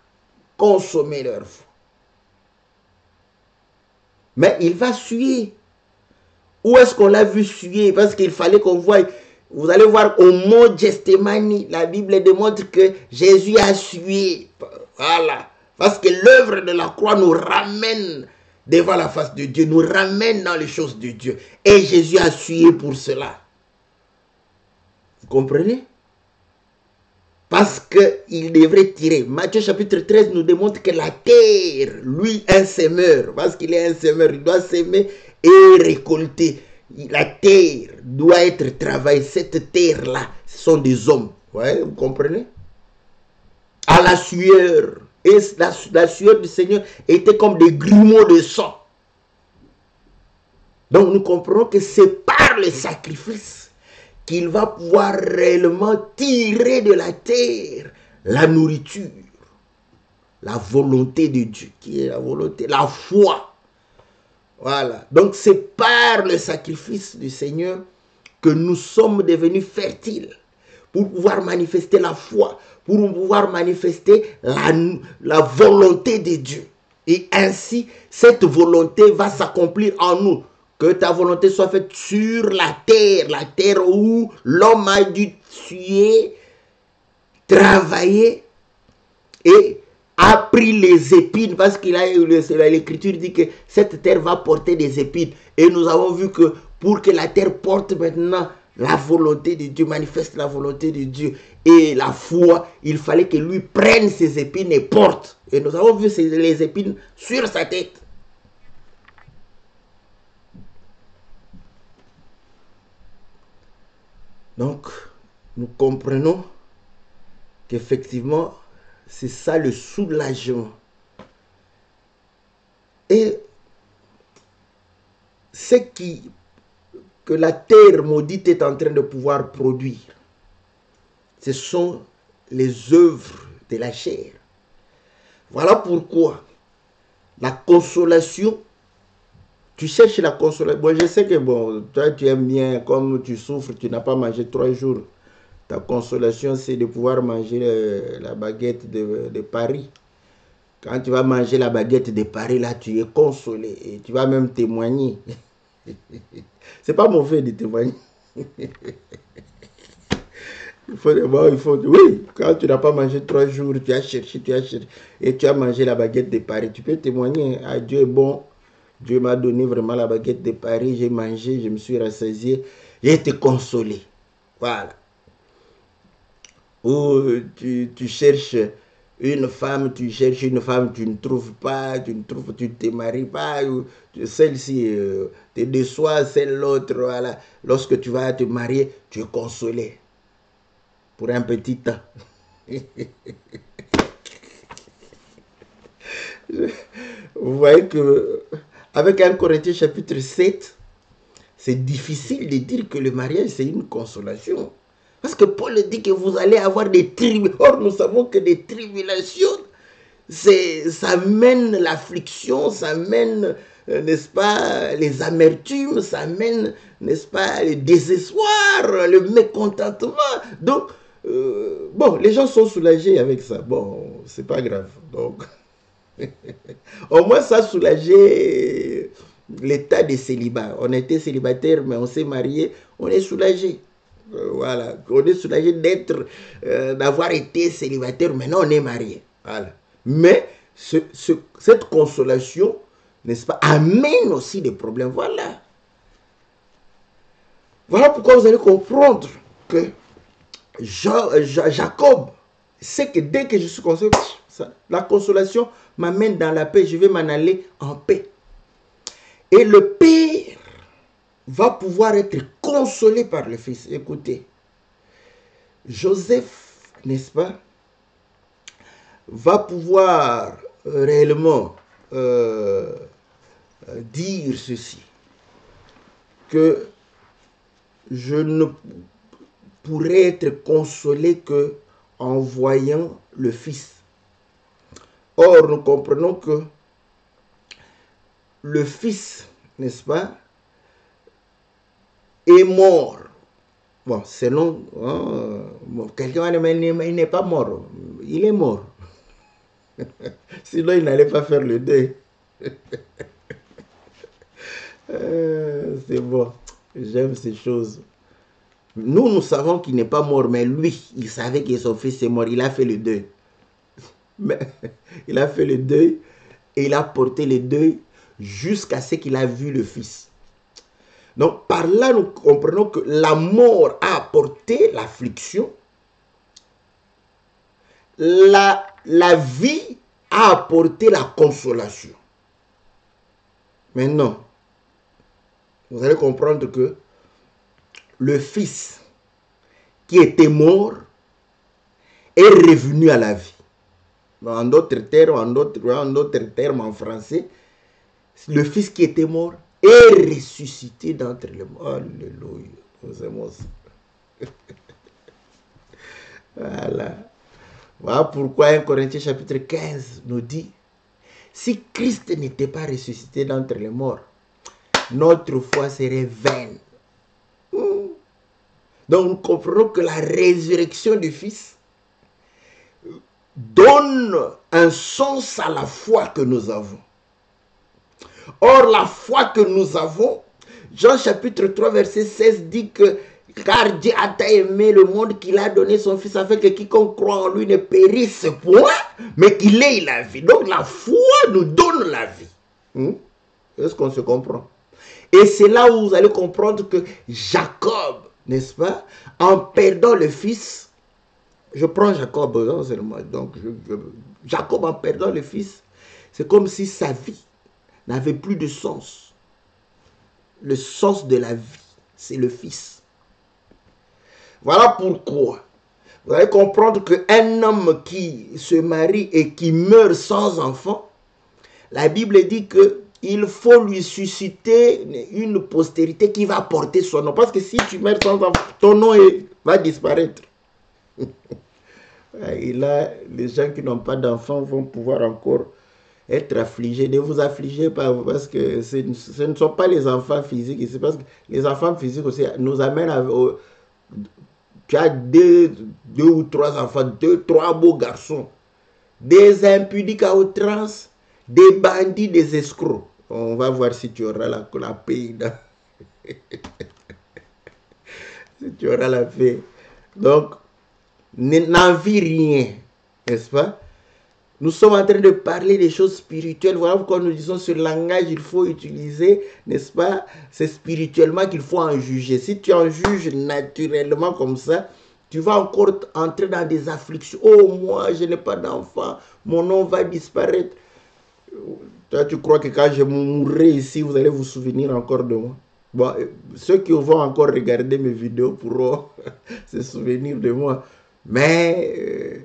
consommer leur foi. Mais il va suer. Où est-ce qu'on l'a vu suer? Parce qu'il fallait qu'on voie. Vous allez voir au mont Gethsémani, la Bible démontre que Jésus a sué. Voilà. Parce que l'œuvre de la croix nous ramène devant la face de Dieu, nous ramène dans les choses de Dieu. Et Jésus a sué pour cela. Vous comprenez? Parce qu'il devrait tirer. Matthieu chapitre 13 nous démontre que la terre, lui, un semeur, parce qu'il est un semeur, il doit s'aimer et récolter. La terre doit être travaillée. Cette terre-là, ce sont des hommes. Ouais, vous comprenez? À la sueur. Et la sueur du Seigneur était comme des grumeaux de sang. Donc nous comprenons que c'est par le sacrifice qu'il va pouvoir réellement tirer de la terre la nourriture, la volonté de Dieu, qui est la volonté, la foi. Voilà. Donc c'est par le sacrifice du Seigneur que nous sommes devenus fertiles pour pouvoir manifester la foi, pour pouvoir manifester la volonté de Dieu. Et ainsi, cette volonté va s'accomplir en nous. Que ta volonté soit faite sur la terre où l'homme a dû tuer, travailler et a pris les épines, parce qu'il a l'écriture dit que cette terre va porter des épines. Et nous avons vu que pour que la terre porte maintenant la volonté de Dieu, manifeste la volonté de Dieu et la foi, il fallait que lui prenne ses épines et porte. Et nous avons vu les épines sur sa tête. Donc, nous comprenons qu'effectivement, c'est ça le soulagement. Et ce que la terre maudite est en train de pouvoir produire, ce sont les œuvres de la chair. Voilà pourquoi la consolation, tu cherches la consolation. Bon, je sais que bon, toi tu aimes bien, comme tu souffres, tu n'as pas mangé 3 jours. Ta consolation, c'est de pouvoir manger la baguette de Paris. Quand tu vas manger la baguette de Paris, là, tu es consolé. Et tu vas même témoigner. C'est pas mauvais de témoigner. Oui, quand tu n'as pas mangé 3 jours, tu as cherché, et tu as mangé la baguette de Paris. Tu peux témoigner. Ah, Dieu est bon. Dieu m'a donné vraiment la baguette de Paris. J'ai mangé, je me suis rassasié. J'ai été consolé. Voilà. Ou tu cherches une femme, tu ne trouves pas, tu ne te maries pas, celle-ci te déçoit, celle-l'autre, voilà. Lorsque tu vas te marier, tu es consolé pour un petit temps. Vous voyez que avec 1 Corinthiens chapitre 7, c'est difficile de dire que le mariage c'est une consolation. Parce que Paul dit que vous allez avoir des tribulations. Or, nous savons que des tribulations, ça mène l'affliction, ça mène, n'est-ce pas, les amertumes, ça mène, n'est-ce pas, le désespoir, le mécontentement. Donc, bon, les gens sont soulagés avec ça. Bon, c'est pas grave. Donc, au moins, ça a soulagé l'état de célibat. On était célibataire, mais on s'est marié, on est soulagé. Voilà, on est soulagé d'avoir été célibataire, maintenant on est marié. Voilà. Mais cette consolation, n'est-ce pas, amène aussi des problèmes. Voilà. Voilà pourquoi vous allez comprendre que Jacob sait que dès que je suis consolé, la consolation m'amène dans la paix, je vais m'en aller en paix. Et le Père va pouvoir être consolé par le Fils. Écoutez, Joseph, n'est-ce pas, va pouvoir réellement dire ceci, que je ne pourrais être consolé que en voyant le Fils. Or, nous comprenons que le Fils, n'est-ce pas, est mort. Bon, selon quelqu'un va dire, mais il n'est pas mort. Il est mort. Sinon, il n'allait pas faire le deuil. C'est bon. J'aime ces choses. Nous savons qu'il n'est pas mort, mais lui, il savait que son fils est mort. Il a fait le deuil. Mais, il a fait le deuil et il a porté le deuil jusqu'à ce qu'il a vu le fils. Donc, par là, nous comprenons que la mort a apporté l'affliction. La vie a apporté la consolation. Maintenant, vous allez comprendre que le Fils qui était mort est revenu à la vie. En d'autres termes, en français, le Fils qui était mort et ressuscité d'entre les morts. Alléluia. Nous aimons ça. Voilà. Voilà pourquoi 1 Corinthiens chapitre 15 nous dit, si Christ n'était pas ressuscité d'entre les morts, notre foi serait vaine. Donc nous comprenons que la résurrection du Fils donne un sens à la foi que nous avons. Or, la foi que nous avons, Jean chapitre 3 verset 16 dit que car Dieu a tant aimé le monde qu'il a donné son Fils afin que quiconque croit en lui ne périsse point, mais qu'il ait la vie. Donc la foi nous donne la vie. Est-ce qu'on se comprend? Et c'est là où vous allez comprendre que Jacob, n'est-ce pas, en perdant le Fils, je prends Jacob seulement, donc Jacob en perdant le Fils, c'est comme si sa vie n'avait plus de sens. Le sens de la vie, c'est le Fils. Voilà pourquoi vous allez comprendre qu'un homme qui se marie et qui meurt sans enfant, la Bible dit qu'il faut lui susciter une postérité qui va porter son nom. Parce que si tu meurs sans enfant, ton nom va disparaître. Et là, les gens qui n'ont pas d'enfants vont pouvoir encore être affligés. Ne vous affligez pas parce que ce ne sont pas les enfants physiques. C'est parce que les enfants physiques aussi nous amènent tu as deux ou trois enfants, 2, 3 beaux garçons, des impudiques à outrance, des bandits, des escrocs. On va voir si tu auras la paix. Si tu auras la paix. Donc, n'envie rien, n'est-ce pas? Nous sommes en train de parler des choses spirituelles. Voilà pourquoi nous disons ce langage, il faut utiliser, n'est-ce pas? C'est spirituellement qu'il faut en juger. Si tu en juges naturellement comme ça, tu vas encore entrer dans des afflictions. Oh, moi, je n'ai pas d'enfant, mon nom va disparaître. Toi, tu crois que quand je mourrai ici, vous allez vous souvenir encore de moi? Bon, ceux qui vont encore regarder mes vidéos pourront se souvenir de moi. Mais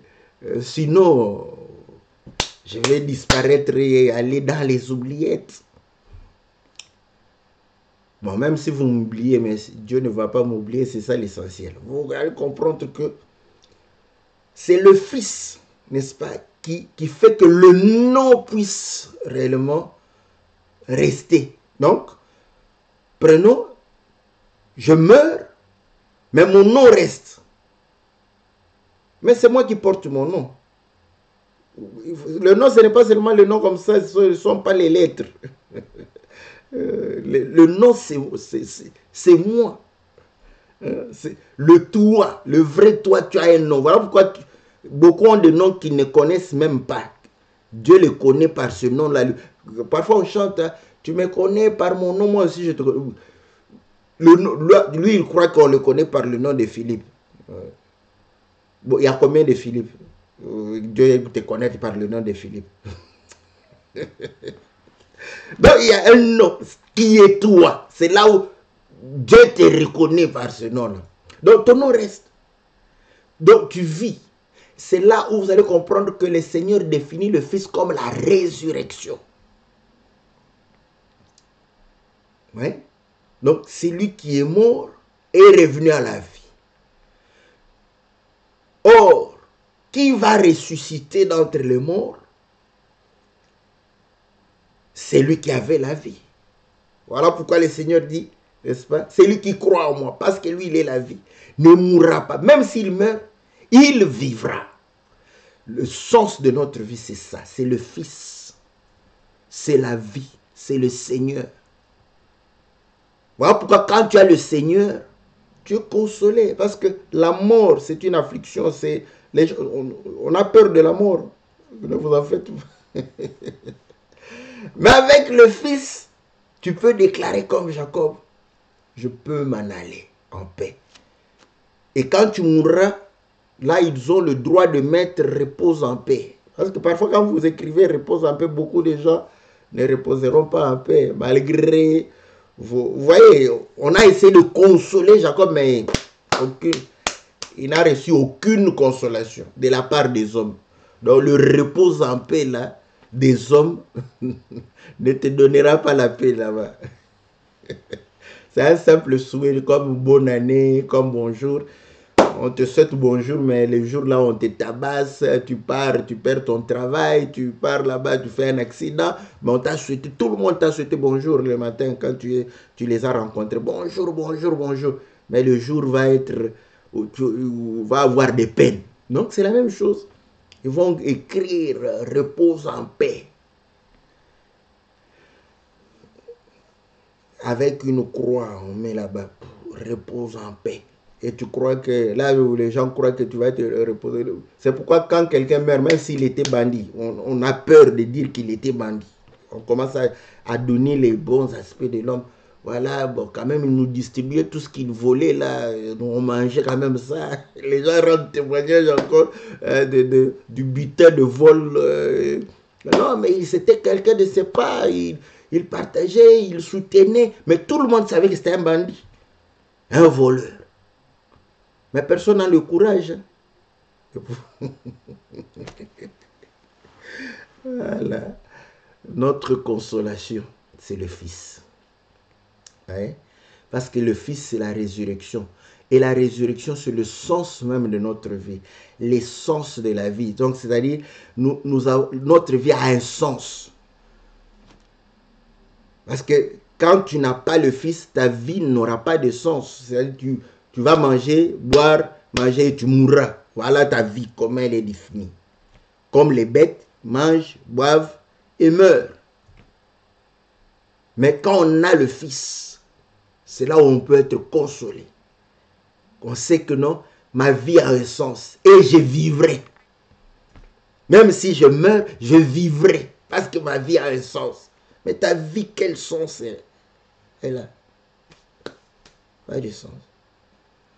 sinon, je vais disparaître et aller dans les oubliettes. Bon, même si vous m'oubliez, mais Dieu ne va pas m'oublier, c'est ça l'essentiel. Vous allez comprendre que c'est le Fils, n'est-ce pas, qui fait que le nom puisse réellement rester. Donc, prenons, je meurs, mais mon nom reste. Mais c'est moi qui porte mon nom. Le nom, ce n'est pas seulement le nom comme ça, ce ne sont pas les lettres. Le nom, c'est moi. Le toi, le vrai toi, tu as un nom. Voilà pourquoi beaucoup ont des noms qu'ils ne connaissent même pas. Dieu les connaît par ce nom-là. Parfois on chante, tu me connais par mon nom, moi aussi je te connais. Lui, il croit qu'on le connaît par le nom de Philippe. Bon, il y a combien de Philippe? Dieu te connaît par le nom de Philippe. Donc il y a un nom qui est toi. C'est là où Dieu te reconnaît par ce nom-là. Donc ton nom reste. Donc tu vis. C'est là où vous allez comprendre que le Seigneur définit le Fils comme la résurrection. Ouais. Donc c'est lui qui est mort et est revenu à la vie. Or, qui va ressusciter d'entre les morts? C'est lui qui avait la vie. Voilà pourquoi le Seigneur dit, n'est-ce pas? C'est lui qui croit en moi, parce que lui, il est la vie. Ne mourra pas. Même s'il meurt, il vivra. Le sens de notre vie, c'est ça. C'est le Fils. C'est la vie. C'est le Seigneur. Voilà pourquoi quand tu as le Seigneur, tu es consolé. Parce que la mort, c'est une affliction. On a peur de la mort. Ne vous en faites pas. Mais avec le Fils, tu peux déclarer comme Jacob, je peux m'en aller en paix. Et quand tu mourras, là, ils ont le droit de mettre repose en paix. Parce que parfois, quand vous écrivez repose en paix, beaucoup de gens ne reposeront pas en paix. Malgré, vous voyez, on a essayé de consoler Jacob, mais il n'a reçu aucune consolation de la part des hommes. Donc, le repose en paix, là, des hommes ne te donnera pas la paix là-bas. C'est un simple souhait comme bonne année, comme bonjour. On te souhaite bonjour, mais le jour là, on te tabasse, tu pars, tu perds ton travail, tu pars là-bas, tu fais un accident. Mais on t'a souhaité, tout le monde t'a souhaité bonjour le matin quand tu les as rencontrés. Bonjour, bonjour, bonjour. Mais le jour va être où tu vas avoir des peines. Donc c'est la même chose. Ils vont écrire repose en paix. Avec une croix, on met là-bas, repose en paix. Et tu crois que, là où les gens croient que tu vas te reposer. C'est pourquoi quand quelqu'un meurt, même s'il était bandit, on a peur de dire qu'il était bandit. On commence à donner les bons aspects de l'homme. Voilà, bon, quand même, il nous distribuait tout ce qu'il volait là. On mangeait quand même ça. Les gens rendent témoignage encore du butin de vol. Non, mais c'était quelqu'un de ses pas. Il partageait, il soutenait. Mais tout le monde savait que c'était un bandit. Un voleur. Mais personne n'a le courage. Voilà. Notre consolation, c'est le Fils. Ouais. Parce que le Fils, c'est la résurrection. Et la résurrection, c'est le sens même de notre vie. L'essence de la vie. Donc, c'est-à-dire, notre vie a un sens. Parce que quand tu n'as pas le Fils, ta vie n'aura pas de sens. C'est-à-dire, tu vas manger, boire, manger et tu mourras. Voilà ta vie, comment elle est définie. Comme les bêtes mangent, boivent et meurent. Mais quand on a le Fils, c'est là où on peut être consolé. On sait que non, ma vie a un sens et je vivrai. Même si je meurs, je vivrai parce que ma vie a un sens. Mais ta vie, quel sens elle a? Pas de sens.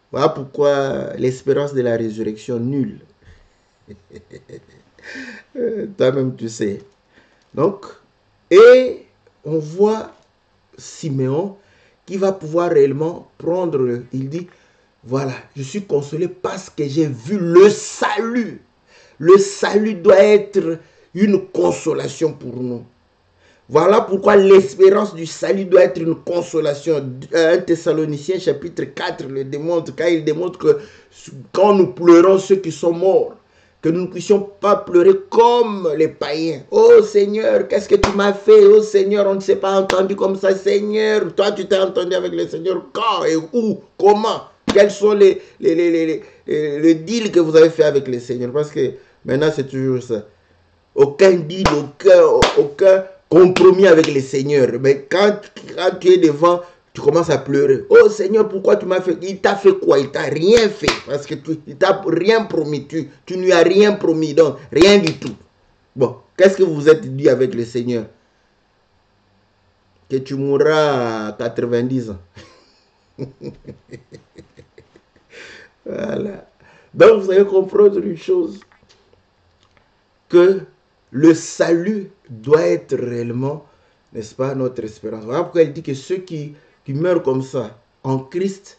Voilà pourquoi l'espérance de la résurrection nulle. Toi-même, tu sais. Donc, et on voit Siméon qui va pouvoir réellement prendre, il dit, voilà, je suis consolé parce que j'ai vu le salut. Le salut doit être une consolation pour nous. Voilà pourquoi l'espérance du salut doit être une consolation. 1 Thessaloniciens chapitre 4 le démontre, car il démontre que quand nous pleurons ceux qui sont morts, que nous ne puissions pas pleurer comme les païens. Oh Seigneur, qu'est-ce que tu m'as fait? Oh Seigneur, on ne s'est pas entendu comme ça. Seigneur, toi tu t'es entendu avec le Seigneur quand et où? Comment? Quels sont les deals que vous avez fait avec le Seigneur? Parce que maintenant c'est toujours ça. Aucun deal, aucun compromis avec le Seigneur. Mais quand tu es devant, tu commences à pleurer. Oh Seigneur, pourquoi tu m'as fait? Il t'a fait quoi? Il t'a rien fait. Parce que il t'a rien promis. Tu ne lui as rien promis. Donc, rien du tout. Bon, qu'est-ce que vous vous êtes dit avec le Seigneur? Que tu mourras à 90 ans. Voilà. Donc, vous allez comprendre une chose. Que le salut doit être réellement, n'est-ce pas, notre espérance. Voilà pourquoi elle dit que ceux qui meurent comme ça, en Christ,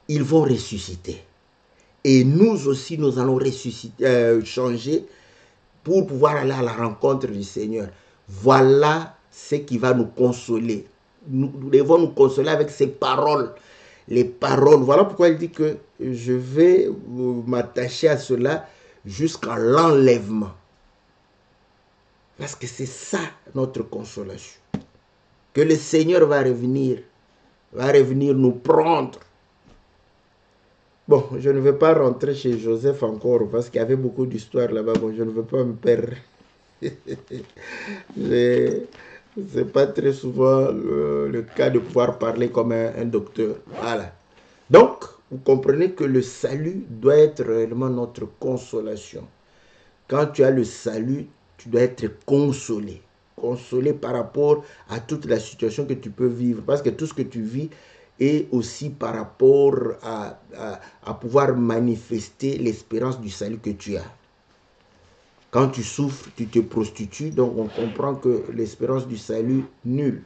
ils vont ressusciter. Et nous aussi, nous allons ressusciter, changer pour pouvoir aller à la rencontre du Seigneur. Voilà ce qui va nous consoler. Nous devons nous consoler avec ces paroles. Les paroles. Voilà pourquoi elle dit que je vais m'attacher à cela jusqu'à l'enlèvement. Parce que c'est ça notre consolation. Que le Seigneur va revenir nous prendre. Bon, je ne vais pas rentrer chez Joseph encore parce qu'il y avait beaucoup d'histoires là-bas. Bon, je ne veux pas me perdre. C'est pas très souvent le cas de pouvoir parler comme un docteur. Voilà. Donc, vous comprenez que le salut doit être réellement notre consolation. Quand tu as le salut, tu dois être consolé. Consolé par rapport à toute la situation que tu peux vivre. Parce que tout ce que tu vis est aussi par rapport à pouvoir manifester l'espérance du salut que tu as. Quand tu souffres, tu te prostitues. Donc on comprend que l'espérance du salut, nulle.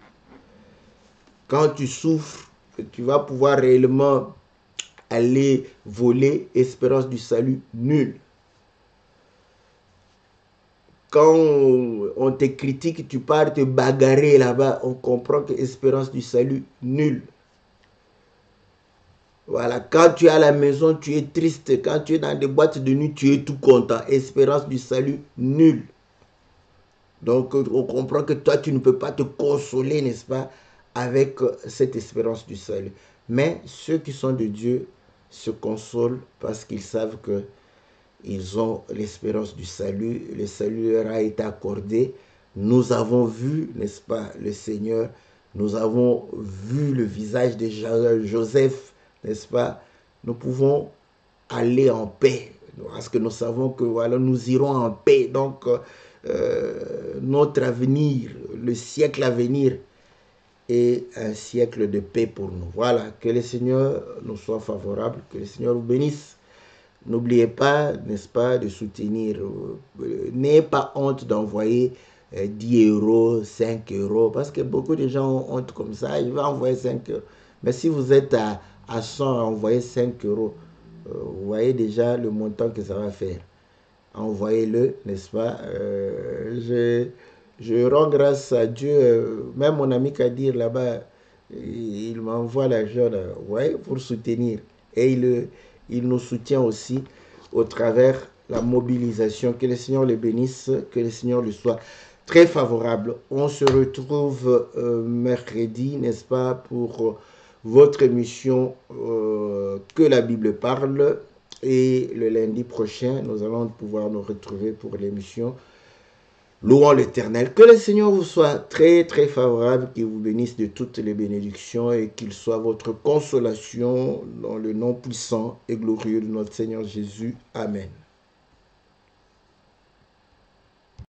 Quand tu souffres, tu vas pouvoir réellement aller voler, espérance du salut, nulle. quand on te critique, tu pars te bagarrer là-bas, on comprend que espérance du salut, nulle. Voilà, quand tu es à la maison, tu es triste. Quand tu es dans des boîtes de nuit, tu es tout content. Espérance du salut, nulle. Donc, on comprend que toi, tu ne peux pas te consoler, n'est-ce pas, avec cette espérance du salut. Mais ceux qui sont de Dieu se consolent parce qu'ils savent que ils ont l'espérance du salut. Le salut leur a été accordé. Nous avons vu, n'est-ce pas, le Seigneur. Nous avons vu le visage de Joseph, n'est-ce pas. Nous pouvons aller en paix parce que nous savons que voilà, nous irons en paix. Donc, notre avenir, le siècle à venir est un siècle de paix pour nous. Voilà, que le Seigneur nous soit favorable, que le Seigneur vous bénisse. N'oubliez pas, n'est-ce pas, de soutenir. N'ayez pas honte d'envoyer 10 euros, 5 euros, parce que beaucoup de gens ont honte comme ça. Ils vont envoyer 5 euros. Mais si vous êtes à 100 à envoyer 5 euros, vous voyez déjà le montant que ça va faire. Envoyez-le, n'est-ce pas? Je rends grâce à Dieu. Même mon ami Kadir là-bas, il m'envoie l'argent, ouais, pour soutenir. Et il nous soutient aussi au travers la mobilisation. Que le Seigneur le bénisse, que le Seigneur lui soit très favorable. On se retrouve mercredi, n'est-ce pas, pour votre émission Que la Bible parle. Et le lundi prochain, nous allons pouvoir nous retrouver pour l'émission Louons l'Éternel. Que le Seigneur vous soit très très favorable, qu'il vous bénisse de toutes les bénédictions et qu'il soit votre consolation dans le nom puissant et glorieux de notre Seigneur Jésus. Amen.